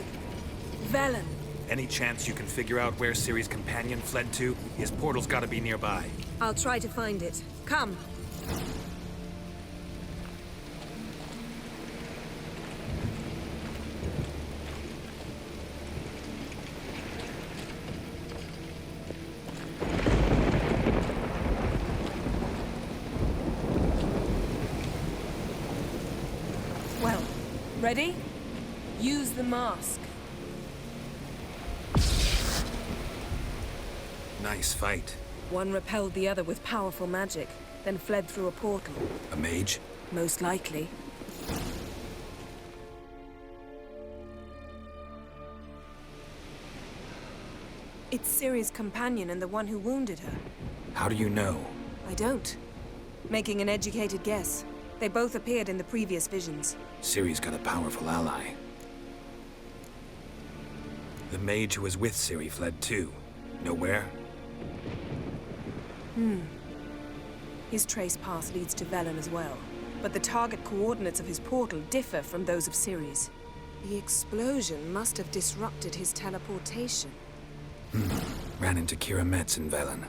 Velen. Any chance you can figure out where Ciri's companion fled to? His portal's gotta be nearby. I'll try to find it. Come. Well, ready? Use the mask. Nice fight. One repelled the other with powerful magic, then fled through a portal. A mage? Most likely. It's Ciri's companion and the one who wounded her. How do you know? I don't. Making an educated guess. They both appeared in the previous visions. Ciri's got a powerful ally. The mage who was with Ciri fled too. Know where? His trace path leads to Velen as well. But the target coordinates of his portal differ from those of Ciri's. The explosion must have disrupted his teleportation. Ran into Kira Metz in Velen.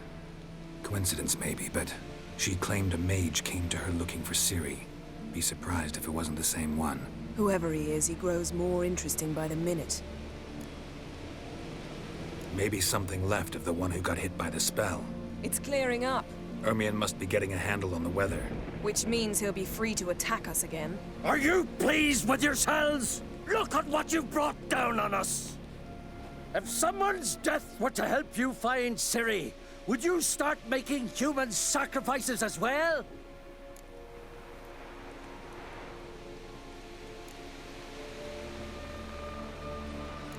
Coincidence maybe, but she claimed a mage came to her looking for Ciri. Be surprised if it wasn't the same one. Whoever he is, he grows more interesting by the minute. Maybe something left of the one who got hit by the spell. It's clearing up, Ermion must be getting a handle on the weather. which means he'll be free to attack us again. Are you pleased with yourselves? Look at what you've brought down on us! If someone's death were to help you find Ciri, would you start making human sacrifices as well?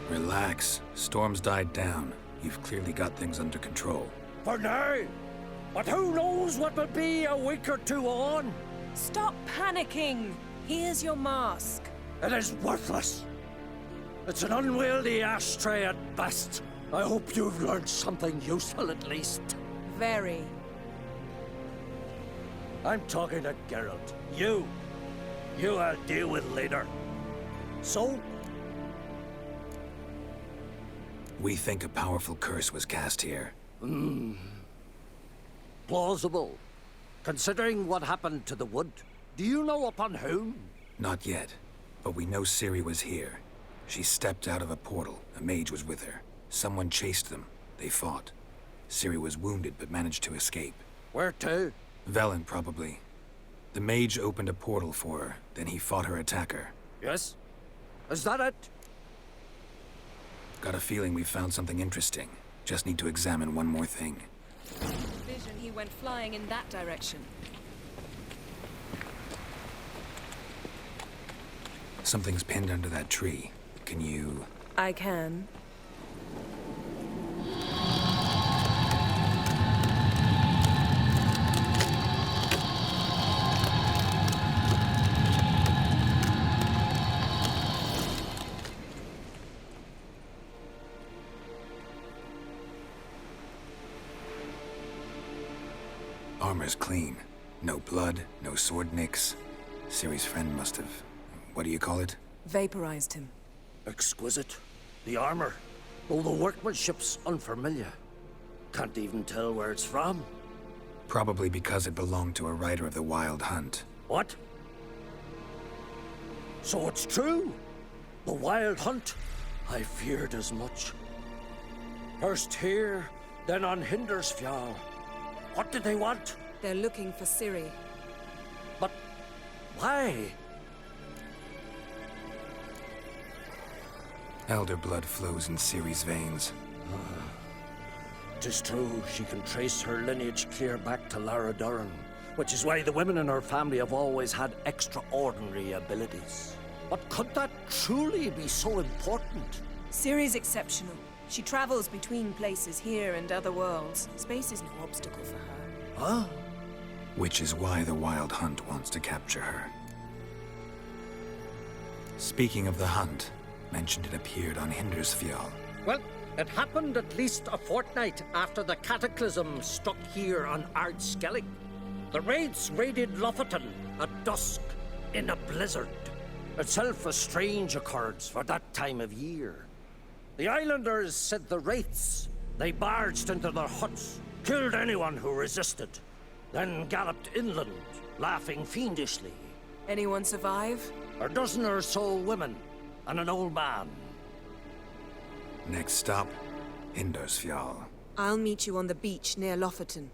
Relax. Storm's died down. You've clearly got things under control. For now. But who knows what will be a week or two on? Stop panicking! Here's your mask. It is worthless. It's an unwieldy ashtray at best. I hope you've learned something useful at least. Very. I'm talking to Geralt. You I'll deal with later. So, We think a powerful curse was cast here. plausible. Considering what happened to the wood, do you know upon whom? Not yet, but we know Ciri was here. She stepped out of a portal. A mage was with her. Someone chased them. They fought. Ciri was wounded but managed to escape. Where to? Velen, probably. The mage opened a portal for her, then he fought her attacker. Yes? Is that it? Got a feeling we found something interesting. Just need to examine one more thing. Vision, he went flying in that direction. Something's pinned under that tree. Can you... I can. Armor's clean. No blood, no sword nicks. Ciri's friend must have... what do you call it? Vaporized him. Exquisite. The armor, though the workmanship's unfamiliar. Can't even tell where it's from. Probably because it belonged to a rider of the Wild Hunt. What? So it's true? The Wild Hunt? I feared as much. First here, then on Hindersfjall. What did they want? They're looking for Ciri. But why? Elder blood flows in Ciri's veins. 'Tis true, she can trace her lineage clear back to Lara Duran, which is why the women in her family have always had extraordinary abilities. But could that truly be so important? Ciri's exceptional. She travels between places here and other worlds. Space is no obstacle for her. Huh? Which is why the Wild Hunt wants to capture her. Speaking of the hunt, mentioned it appeared on Hindersfjall. Well, it happened at least a fortnight after the cataclysm struck here on Ardskellig. The raids raided Lofoten at dusk in a blizzard. Itself a strange occurrence for that time of year. The islanders said the wraiths. They barged into their huts, killed anyone who resisted, then galloped inland, laughing fiendishly. Anyone survive? A dozen or so women, and an old man. Next stop, Hindersfjall. I'll meet you on the beach near Lofoten.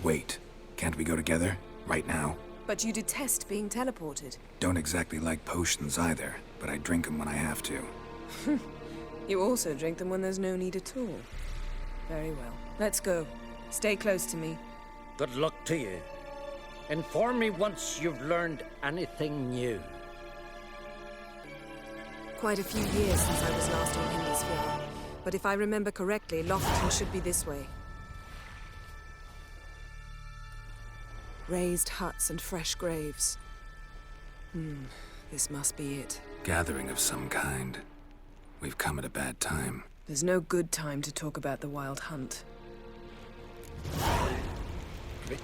Wait, can't we go together? Right now? But you detest being teleported. Don't exactly like potions either, but I drink them when I have to. You also drink them when there's no need at all. Very well. Let's go. Stay close to me. Good luck to you. Inform me once you've learned anything new. Quite a few years since I was last on Hindersfjall. But if I remember correctly, Lofoten should be this way. Raised huts and fresh graves. This must be it. Gathering of some kind. We've come at a bad time. There's no good time to talk about the Wild Hunt. Click.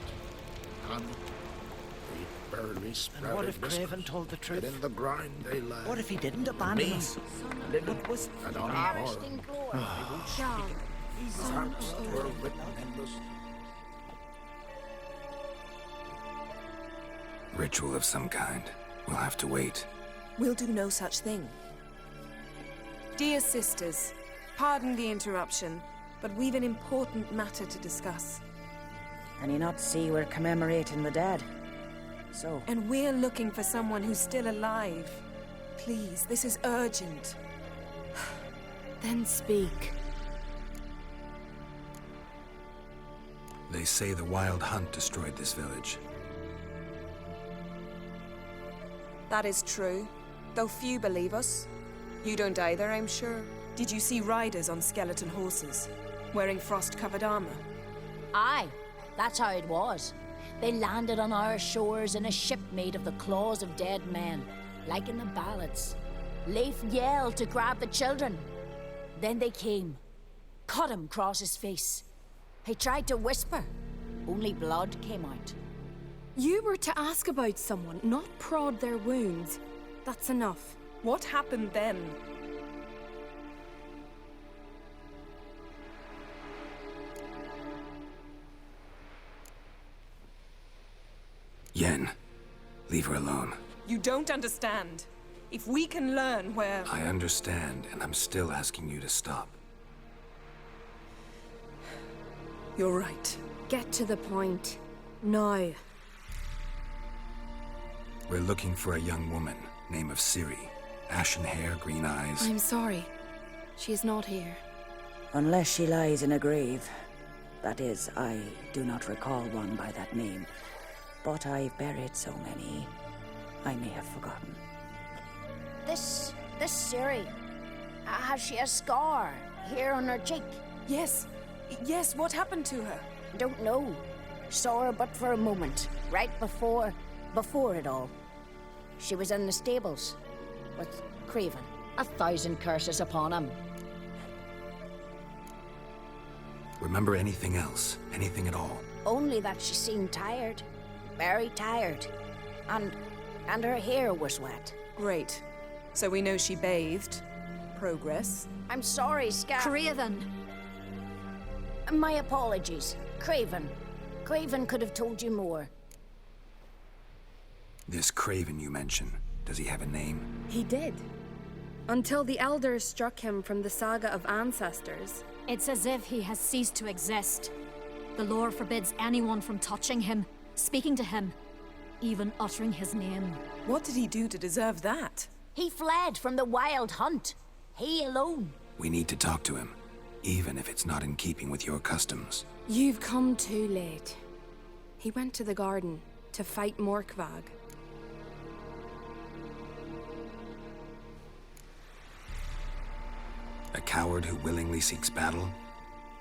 And they barely spread. And what if Craven told the truth? In the ground they lie. What if he didn't abandon us? What was and on harvesting glory? Perhaps were written in the... Ritual of some kind. We'll have to wait. We'll do no such thing. Dear sisters, pardon the interruption, but we've an important matter to discuss. Can you not see we're commemorating the dead? So? And we're looking for someone who's still alive. Please, this is urgent. Then speak. They say the Wild Hunt destroyed this village. That is true, though few believe us. You don't either, I'm sure. Did you see riders on skeleton horses, wearing frost-covered armor? Aye, that's how it was. They landed on our shores in a ship made of the claws of dead men, like in the ballads. Leif yelled to grab the children. Then they came, cut him across his face. He tried to whisper, only blood came out. You were to ask about someone, not prod their wounds. That's enough. What happened then? Yen, leave her alone. You don't understand. If we can learn where... I understand, and I'm still asking you to stop. You're right. Get to the point. Now. We're looking for a young woman, name of Ciri. Ashen hair, green eyes. I'm sorry. She is not here. Unless she lies in a grave. That is, I do not recall one by that name. But I've buried so many, I may have forgotten. This Ciri, has she a scar here on her cheek? Yes. Yes, what happened to her? Don't know. Saw her but for a moment, right before it all. She was in the stables with Craven. 1,000 curses upon him. Remember anything else? Anything at all? Only that she seemed tired. Very tired. And her hair was wet. Great. So we know she bathed. Progress. I'm sorry, Scar. Craven. My apologies. Craven. Craven could have told you more. This Craven you mention, does he have a name? He did. Until the elders struck him from the saga of ancestors. It's as if he has ceased to exist. The lore forbids anyone from touching him, speaking to him, even uttering his name. What did he do to deserve that? He fled from the wild hunt. He alone. We need to talk to him, even if it's not in keeping with your customs. You've come too late. He went to the garden to fight Morkvag. A coward who willingly seeks battle?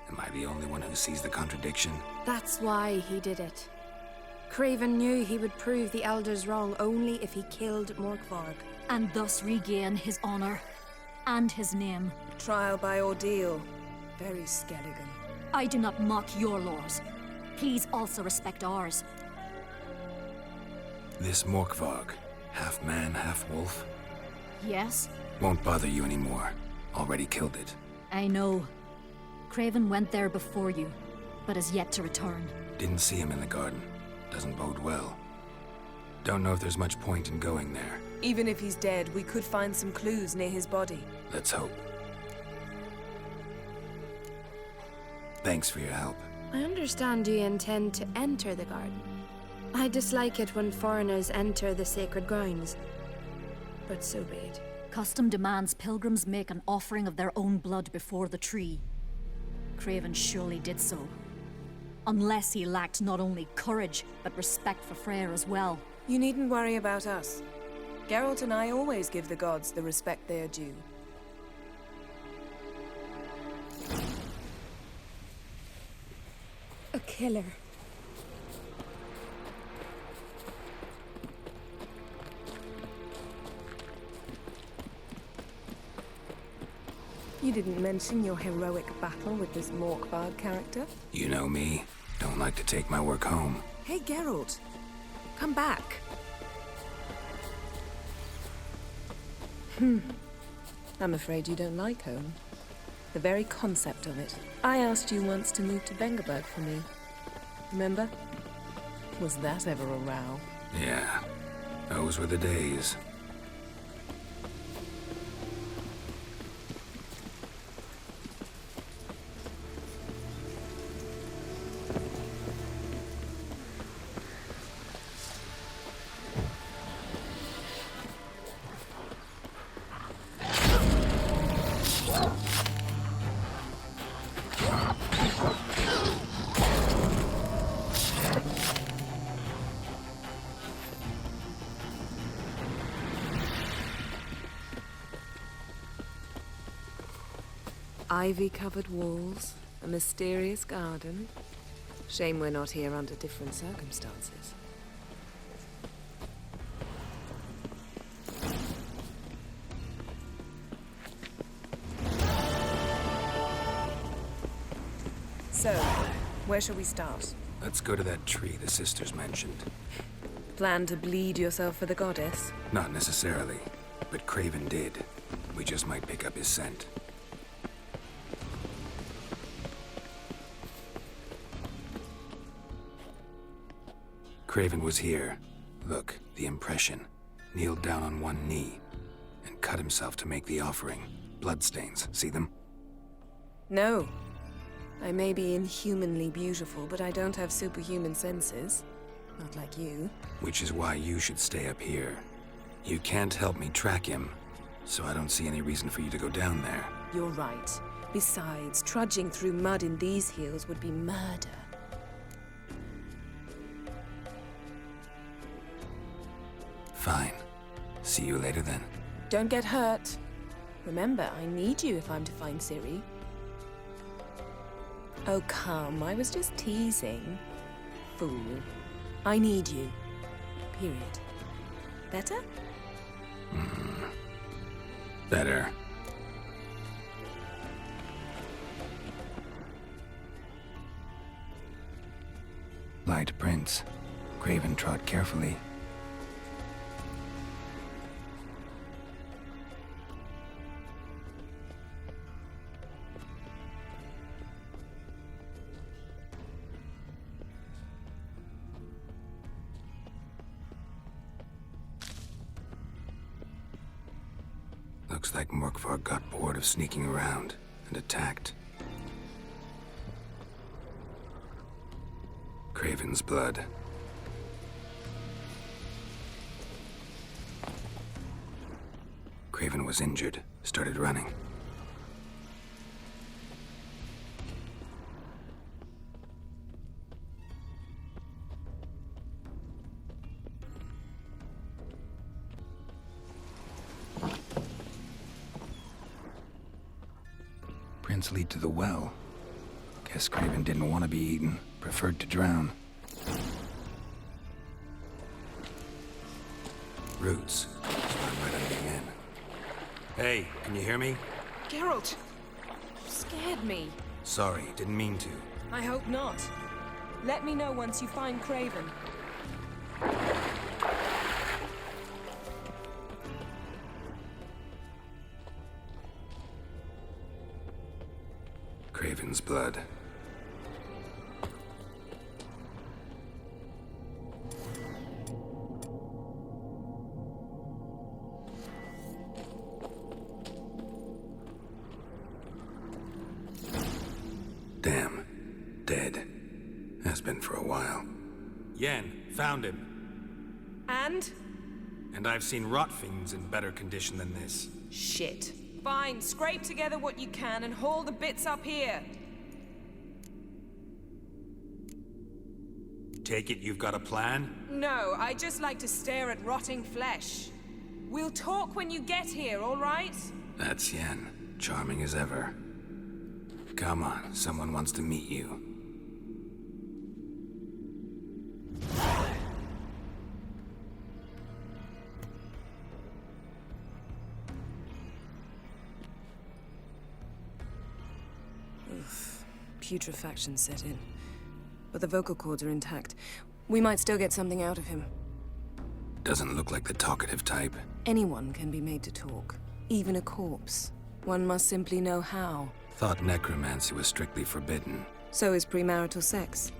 Am I the only one who sees the contradiction? That's why he did it. Craven knew he would prove the elders wrong only if he killed Morkvarg. And thus regain his honor and his name. Trial by ordeal. Very Skelligan. I do not mock your laws. Please also respect ours. This Morkvarg, half man, half wolf? Yes? Won't bother you anymore. Already killed it. I know. Craven went there before you, but is yet to return. Didn't see him in the garden. Doesn't bode well. Don't know if there's much point in going there. Even if he's dead, we could find some clues near his body. Let's hope. Thanks for your help. I understand you intend to enter the garden. I dislike it when foreigners enter the sacred grounds. But so be it. Custom demands pilgrims make an offering of their own blood before the tree. Craven surely did so. Unless he lacked not only courage, but respect for Freyr as well. You needn't worry about us. Geralt and I always give the gods the respect they are due. A killer. You didn't mention your heroic battle with this Morkvarg character. You know me. Don't like to take my work home. Hey, Geralt. Come back. I'm afraid you don't like home. The very concept of it. I asked you once to move to Vengerberg for me. Remember? Was that ever a row? Yeah. Those were the days. Ivy-covered walls, a mysterious garden. Shame we're not here under different circumstances. So, where shall we start? Let's go to that tree the sisters mentioned. Plan to bleed yourself for the goddess? Not necessarily, but Craven did. We just might pick up his scent. Craven was here. Look, the impression. Kneeled down on one knee and cut himself to make the offering. Bloodstains, see them? No. I may be inhumanly beautiful, but I don't have superhuman senses. Not like you. Which is why you should stay up here. You can't help me track him, so I don't see any reason for you to go down there. You're right. Besides, trudging through mud in these heels would be murder. Fine. See you later then. Don't get hurt. Remember, I need you if I'm to find Ciri. Oh, come. I was just teasing. Fool. I need you. Period. Better? Better. Light prints. Craven trod carefully. Looks like Morkvar got bored of sneaking around and attacked. Craven's blood. Craven was injured, started running. Prints lead to the well. Guess Craven didn't want to be eaten, preferred to drown. Roots. Swam right under the inn. Hey, can you hear me? Geralt! You scared me. Sorry, didn't mean to. I hope not. Let me know once you find Craven. Craven's blood. Damn. Dead. Has been for a while. Yen, found him. And? And I've seen rot fiends in better condition than this. Shit. Fine, scrape together what you can and haul the bits up here. Take it you've got a plan? No, I just like to stare at rotting flesh. We'll talk when you get here, all right? That's Yen. Charming as ever. Come on, someone wants to meet you. Oof. Putrefaction set in. But the vocal cords are intact. We might still get something out of him. Doesn't look like the talkative type. Anyone can be made to talk. Even a corpse. One must simply know how. Thought necromancy was strictly forbidden. So is premarital sex.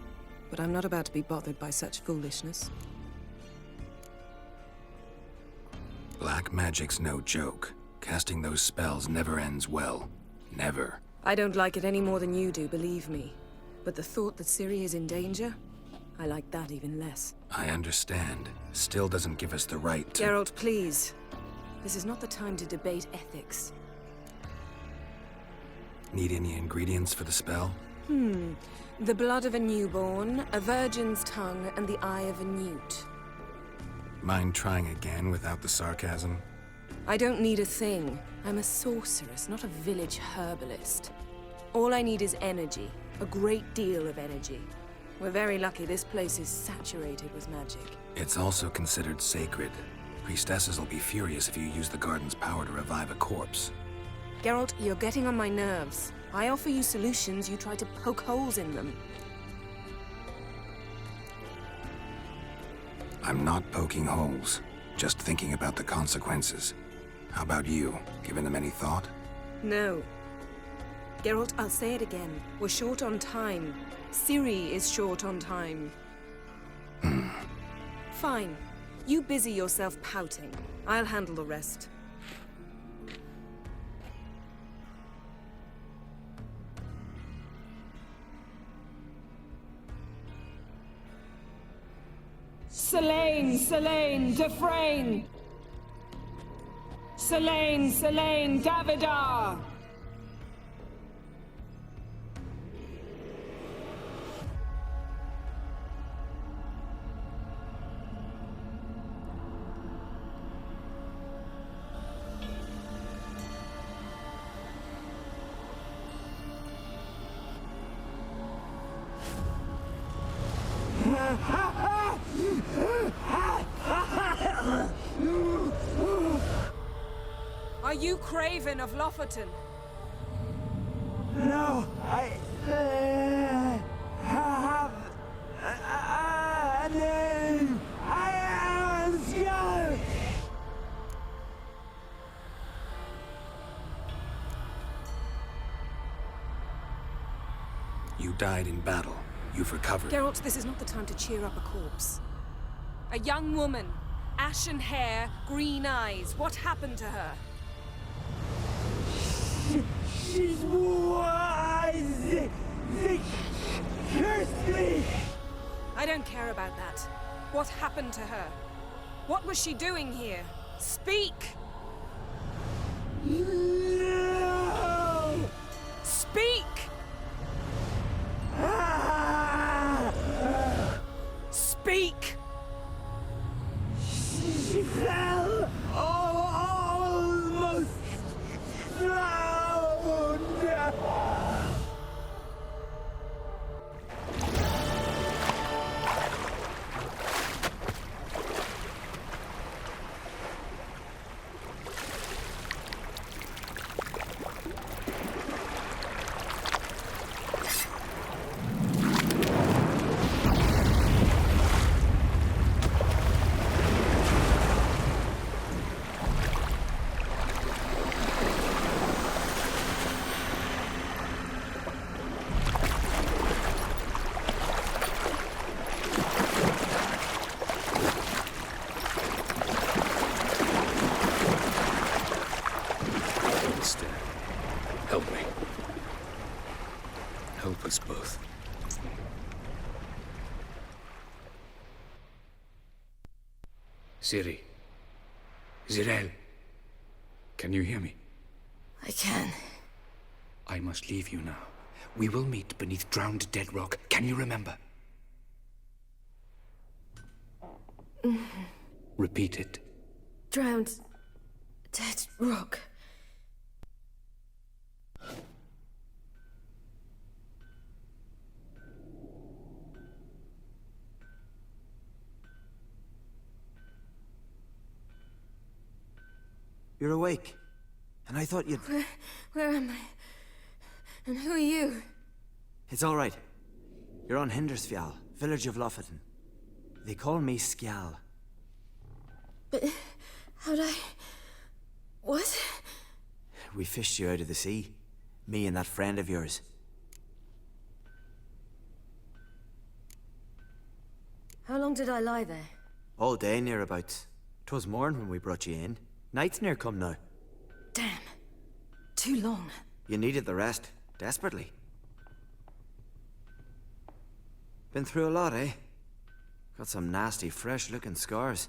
But I'm not about to be bothered by such foolishness. Black magic's no joke. Casting those spells never ends well. Never. I don't like it any more than you do, believe me. But the thought that Ciri is in danger? I like that even less. I understand. Still doesn't give us the right to— Geralt, please. This is not the time to debate ethics. Need any ingredients for the spell? The blood of a newborn, a virgin's tongue, and the eye of a newt. Mind trying again without the sarcasm? I don't need a thing. I'm a sorceress, not a village herbalist. All I need is energy. A great deal of energy. We're very lucky this place is saturated with magic. It's also considered sacred. Priestesses will be furious if you use the garden's power to revive a corpse. Geralt, you're getting on my nerves. I offer you solutions, you try to poke holes in them. I'm not poking holes, just thinking about the consequences. How about you? Given them any thought? No. Geralt, I'll say it again. We're short on time. Ciri is short on time. Fine. You busy yourself pouting. I'll handle the rest. Selene, Selene, Dufresne! Selene, Selene, Davidar! Are you Craven of Lofoten? No, I have a name. I am Skull. You died in battle. You've recovered. Geralt, this is not the time to cheer up a corpse. A young woman, ashen hair, green eyes. What happened to her? She's wise. They cursed me. I don't care about that. What happened to her? What was she doing here? Speak! No! Speak! Speak! She fell almost drowned. Help me. Help us both. Ciri. Zirael. Can you hear me? I can. I must leave you now. We will meet beneath drowned dead rock. Can you remember? Repeat it. Drowned. Dead rock. You're awake. And I thought you'd... Where am I? And who are you? It's all right. You're on Hindersfjall, village of Lofoten. They call me Skjal. But how'd I... What? We fished you out of the sea. Me and that friend of yours. How long did I lie there? All day nearabouts. 'Twas morn when we brought you in. Night's near come now. Damn. Too long. You needed the rest. Desperately. Been through a lot, eh? Got some nasty, fresh-looking scars.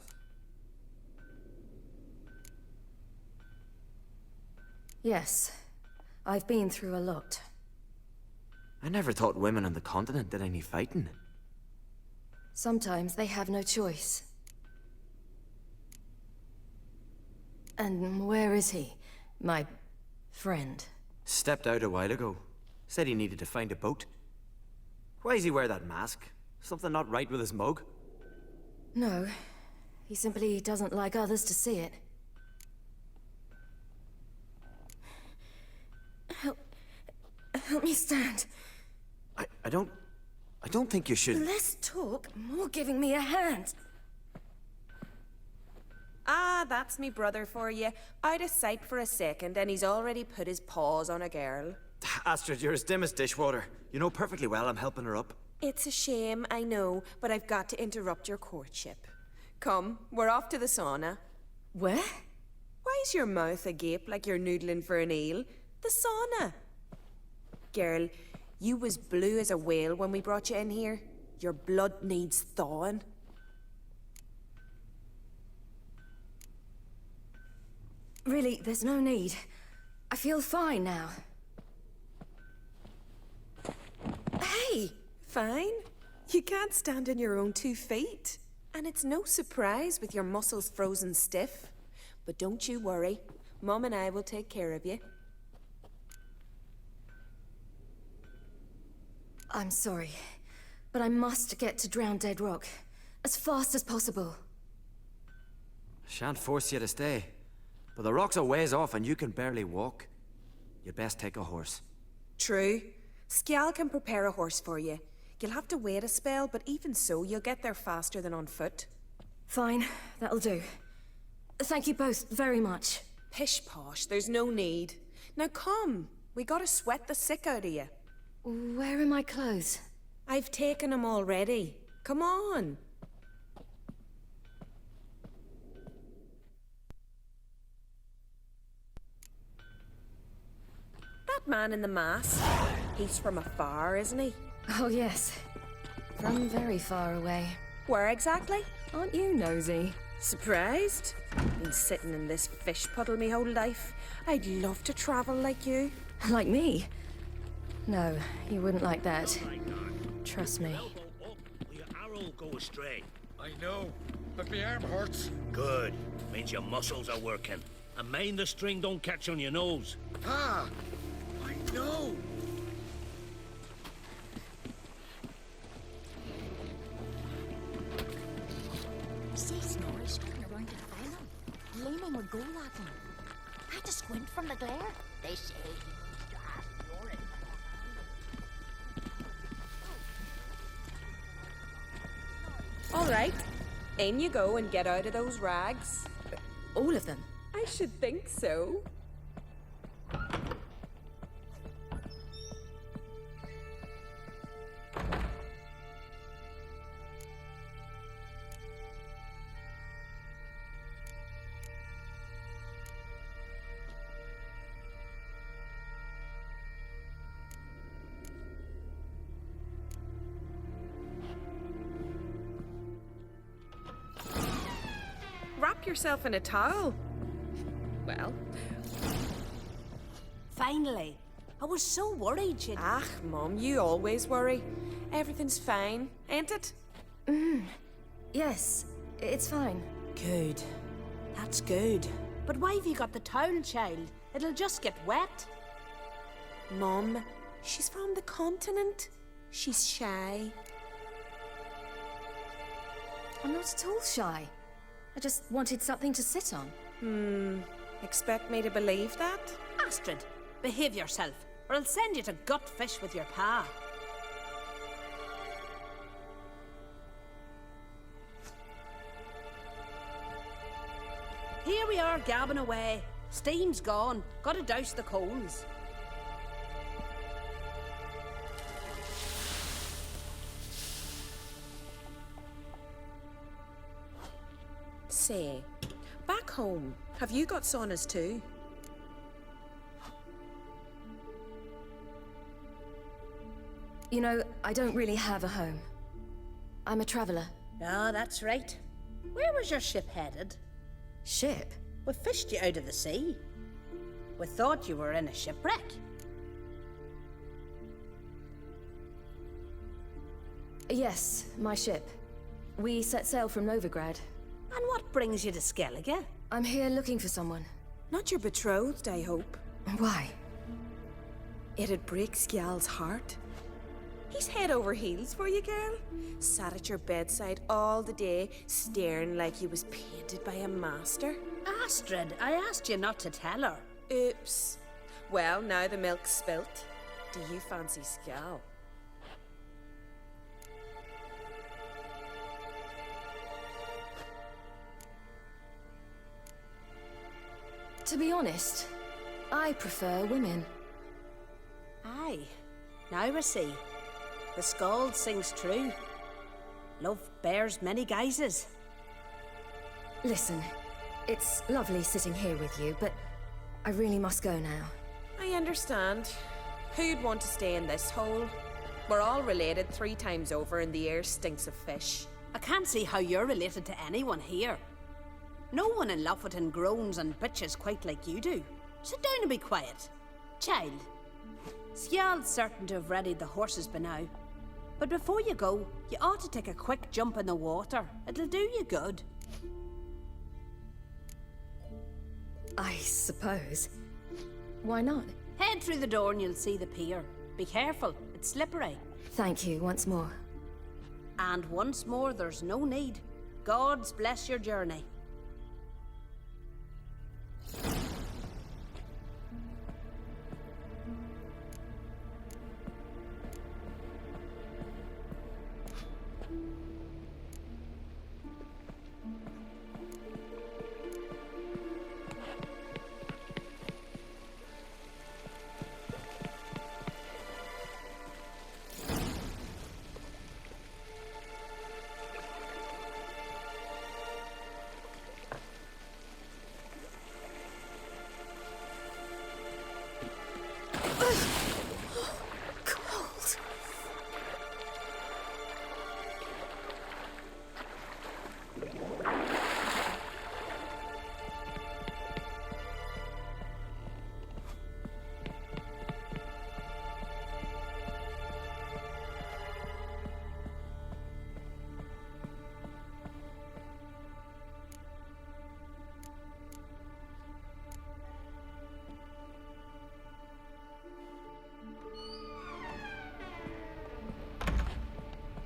Yes. I've been through a lot. I never thought women on the continent did any fighting. Sometimes they have no choice. And where is he? My friend. Stepped out a while ago. Said he needed to find a boat. Why's he wear that mask? Something not right with his mug? No. He simply doesn't like others to see it. Help me stand. I don't think you should... Less talk, more giving me a hand. Ah, that's me brother for you. Out of sight for a second, and he's already put his paws on a girl. Astrid, you're as dim as dishwater. You know perfectly well I'm helping her up. It's a shame, I know, but I've got to interrupt your courtship. Come, we're off to the sauna. Where? Why is your mouth agape like you're noodling for an eel? The sauna. Girl, you was blue as a whale when we brought you in here. Your blood needs thawing. Really, there's no need. I feel fine now. Hey, fine. You can't stand on your own 2 feet. And it's no surprise with your muscles frozen stiff. But don't you worry. Mom and I will take care of you. I'm sorry, but I must get to Drowned Dead Rock as fast as possible. Shan't force you to stay. But the rock's a ways off and you can barely walk. You'd best take a horse. True. Skjal can prepare a horse for you. You'll have to wait a spell, but even so, you'll get there faster than on foot. Fine, that'll do. Thank you both very much. Pish posh, there's no need. Now come, we gotta sweat the sick out of you. Where are my clothes? I've taken them already. Come on. That man in the mask, he's from afar, isn't he? Oh, yes. From very far away. Where exactly? Aren't you nosy? Surprised? Been sitting in this fish puddle me whole life. I'd love to travel like you. Like me? No, you wouldn't like that. Trust me. Your arrow go astray. I know, but my arm hurts. Good. Means your muscles are working. And mind the string don't catch on your nose. Ah! I know! See Snorri strutting around the fire, leaning with goal at him. Had to squint from the glare. They say he's just lurid. All right, in you go and get out of those rags. All of them? I should think so. Wrap yourself in a towel. Well. Finally. I was so worried you'd... Ah, Mum, you always worry. Everything's fine, ain't it? Yes, it's fine. Good. That's good. But why have you got the towel, child? It'll just get wet. Mum, she's from the continent. She's shy. I'm not at all shy. I just wanted something to sit on. Expect me to believe that? Astrid, behave yourself, or I'll send you to gut fish with your pa. Here we are, gabbing away. Steam's gone. Gotta douse the coals. Say, back home, have you got saunas too? You know, I don't really have a home. I'm a traveller. Ah, that's right. Where was your ship headed? Ship? We fished you out of the sea. We thought you were in a shipwreck. Yes, my ship. We set sail from Novigrad. And what brings you to Skellige? I'm here looking for someone. Not your betrothed, I hope. Why? It'd break Skjal's heart. He's head over heels for you, girl. Sat at your bedside all the day, staring like he was painted by a master. Astrid, I asked you not to tell her. Oops. Well, now the milk's spilt. Do you fancy Skjal? To be honest, I prefer women. Aye. Now I see. The skald sings true. Love bears many guises. Listen, it's lovely sitting here with you, but I really must go now. I understand. Who'd want to stay in this hole? We're all related 3 times over and the air stinks of fish. I can't see how you're related to anyone here. No one in Lofferton groans and bitches quite like you do. Sit down and be quiet. Child, Skjald's certain to have readied the horses by now. But before you go, you ought to take a quick jump in the water. It'll do you good. I suppose. Why not? Head through the door and you'll see the pier. Be careful, it's slippery. Thank you once more. And once more, there's no need. Gods bless your journey.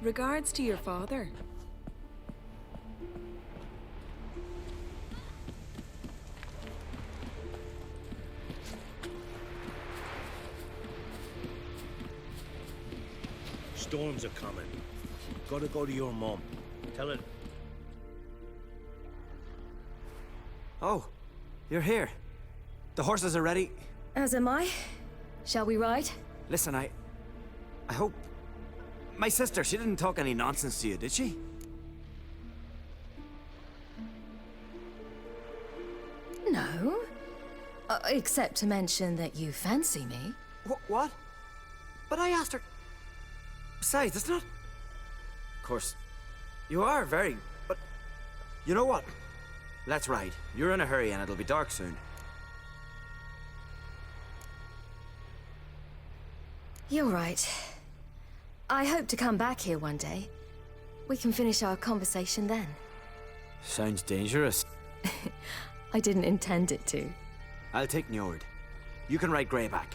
Regards to your father. Storms are coming. Gotta go to your mum. Tell her. Oh, you're here. The horses are ready. As am I. Shall we ride? Listen, I hope... My sister, she didn't talk any nonsense to you, did she? No. Except to mention that you fancy me. What? But I asked her... Besides, it's not... Of course, you are very... But... You know what? Let's ride. You're in a hurry and it'll be dark soon. You're right. I hope to come back here one day. We can finish our conversation then. Sounds dangerous. I didn't intend it to. I'll take Njord. You can ride Greyback.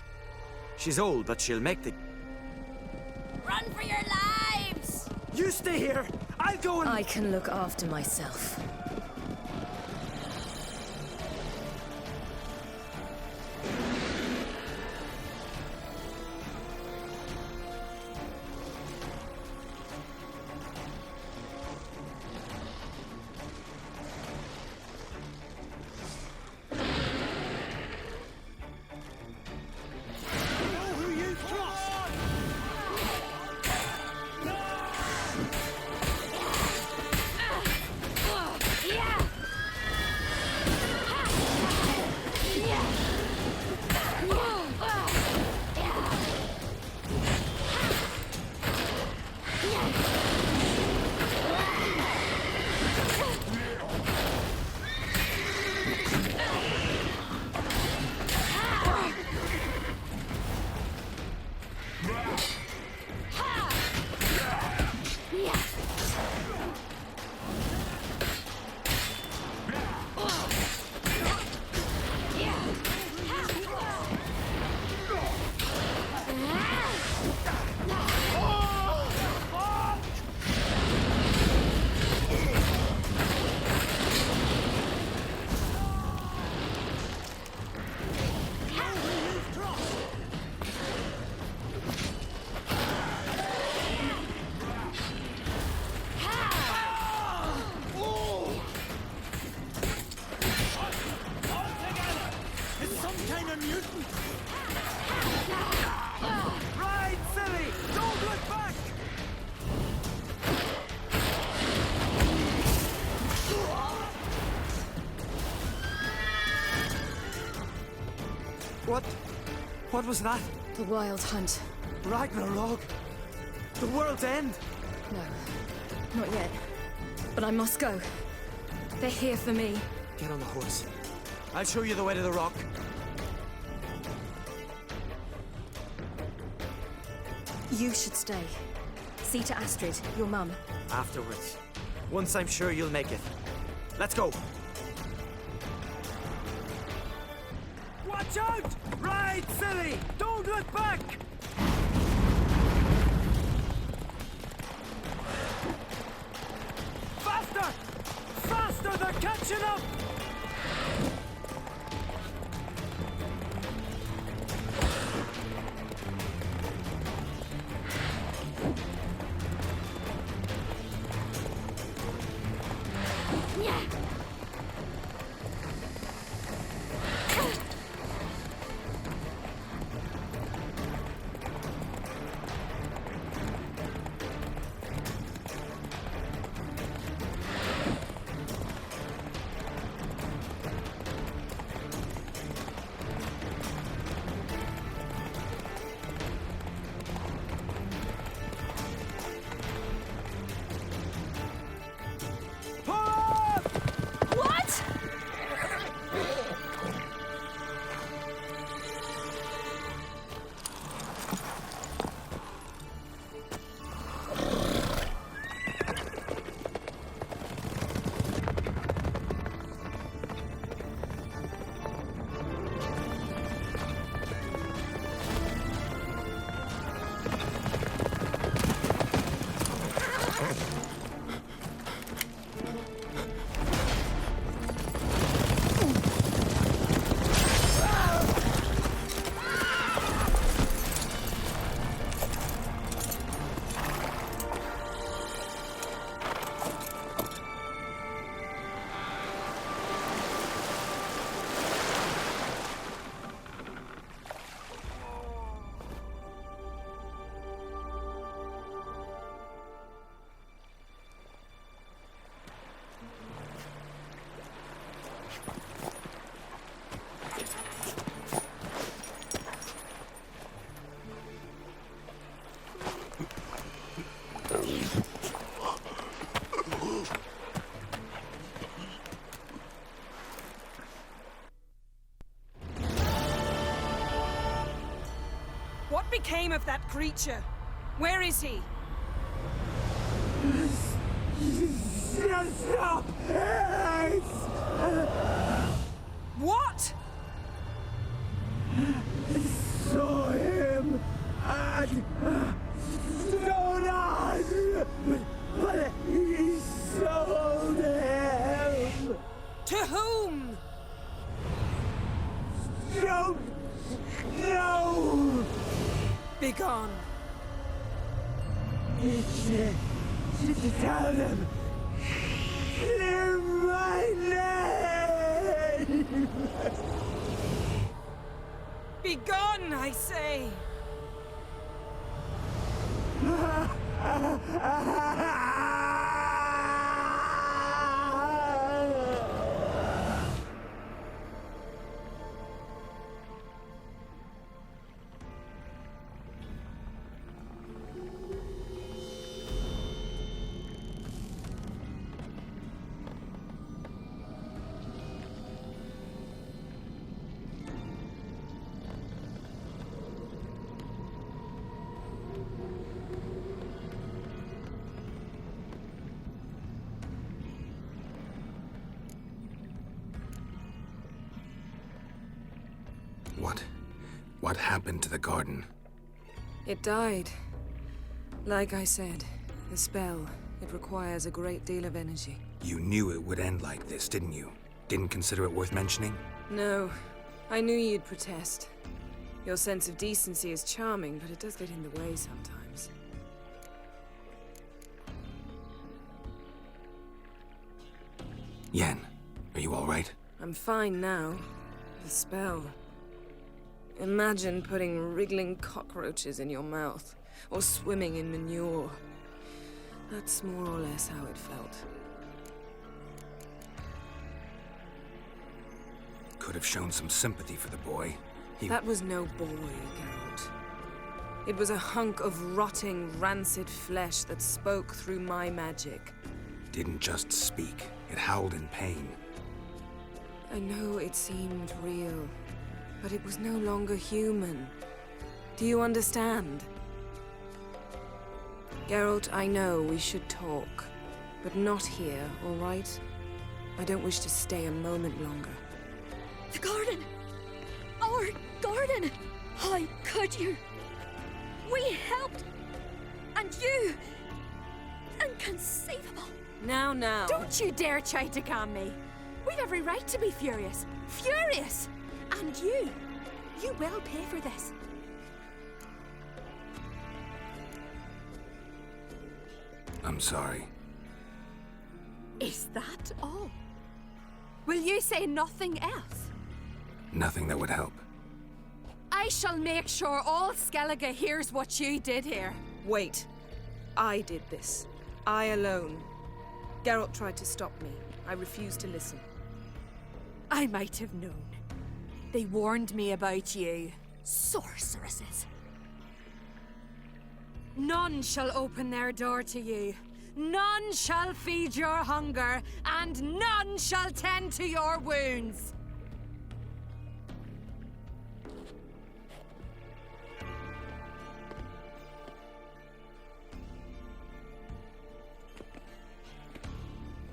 She's old, but she'll make the... Run for your lives! You stay here! I'll go and... I can look after myself. What was that? The Wild Hunt. Ragnarok? The world's end? No, not yet. But I must go. They're here for me. Get on the horse. I'll show you the way to the rock. You should stay. See to Astrid, your mum. Afterwards. Once I'm sure you'll make it. Let's go. Watch out! Ride, silly! Don't look back! Faster! Faster! They're catching up! What became of that creature? Where is he? Stop! What? Saw him at Stonan, but he sold him. To whom? Don't know. Begone. Tell them. Clear my name. Begone, I say. What happened to the garden? It died. Like I said, the spell, it requires a great deal of energy. You knew it would end like this, didn't you? Didn't consider it worth mentioning? No, I knew you'd protest. Your sense of decency is charming, but it does get in the way sometimes. Yen, are you all right? I'm fine now. The spell. Imagine putting wriggling cockroaches in your mouth, or swimming in manure. That's more or less how it felt. Could have shown some sympathy for the boy. That was no boy, Geralt. It was a hunk of rotting, rancid flesh that spoke through my magic. Didn't just speak. It howled in pain. I know it seemed real, but it was no longer human. Do you understand? Geralt, I know we should talk, but not here, all right? I don't wish to stay a moment longer. The garden! Our garden! How could you? We helped! And you! Inconceivable! Now. Don't you dare try to calm me. We've every right to be furious. Furious! And you will pay for this. I'm sorry. Is that all? Will you say nothing else? Nothing that would help. I shall make sure all Skellige hears what you did here. Wait. I did this. I alone. Geralt tried to stop me. I refused to listen. I might have known. They warned me about you. Sorceresses. None shall open their door to you. None shall feed your hunger, and none shall tend to your wounds.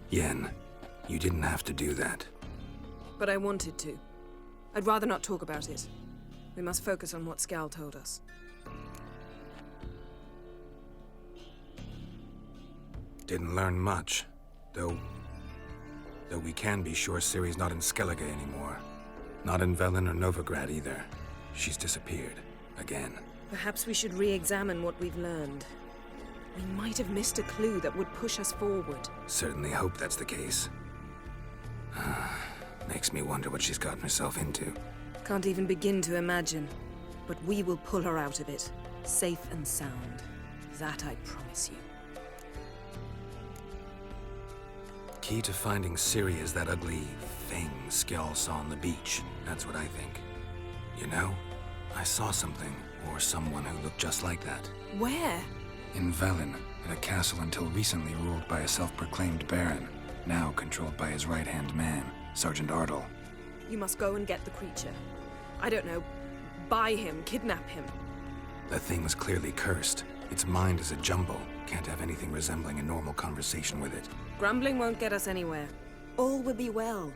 Yen, you didn't have to do that. But I wanted to. I'd rather not talk about it. We must focus on what Skal told us. Didn't learn much, though we can be sure Ciri's not in Skellige anymore. Not in Velen or Novigrad either. She's disappeared. Again. Perhaps we should re-examine what we've learned. We might have missed a clue that would push us forward. Certainly hope that's the case. Makes me wonder what she's gotten herself into. Can't even begin to imagine. But we will pull her out of it. Safe and sound. That I promise you. Key to finding Ciri is that ugly thing Skjall saw on the beach. That's what I think. You know, I saw something, or someone who looked just like that. Where? In Velen, in a castle until recently ruled by a self-proclaimed baron, now controlled by his right-hand man, Sergeant Ardle. You must go and get the creature. I don't know, buy him, kidnap him. The thing's clearly cursed. Its mind is a jumble. Can't have anything resembling a normal conversation with it. Grumbling won't get us anywhere. All will be well.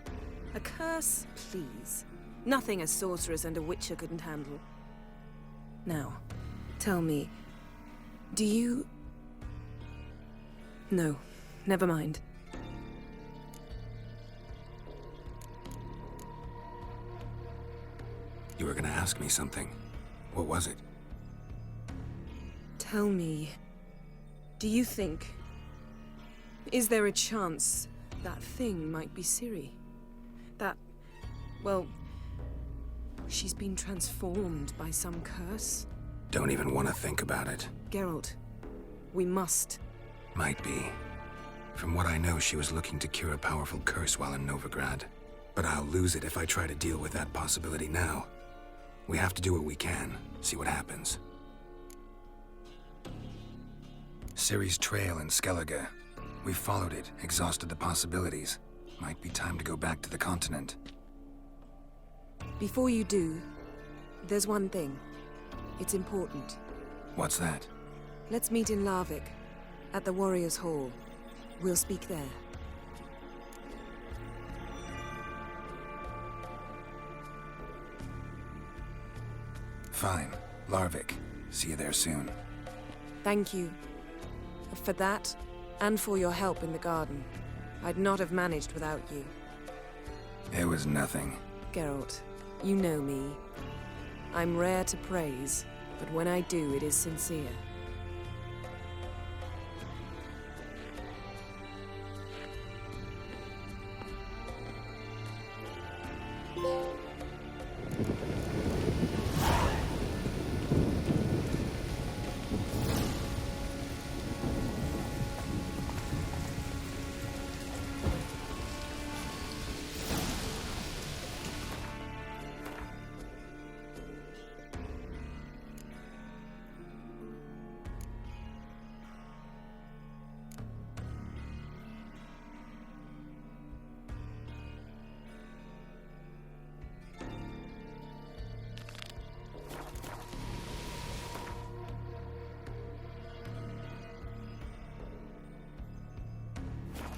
A curse, please. Nothing a sorceress and a witcher couldn't handle. Now, tell me, do you... No, never mind. You were gonna ask me something. What was it? Tell me, do you think... Is there a chance that thing might be Ciri? That, well, she's been transformed by some curse? Don't even want to think about it. Geralt, we must. Might be. From what I know, she was looking to cure a powerful curse while in Novigrad. But I'll lose it if I try to deal with that possibility now. We have to do what we can, see what happens. Ciri's trail in Skellige. We've followed it, exhausted the possibilities. Might be time to go back to the continent. Before you do, there's one thing. It's important. What's that? Let's meet in Larvik, at the Warriors' Hall. We'll speak there. Fine. Larvik. See you there soon. Thank you. For that, and for your help in the garden. I'd not have managed without you. It was nothing. Geralt, you know me. I'm rare to praise, but when I do, it is sincere.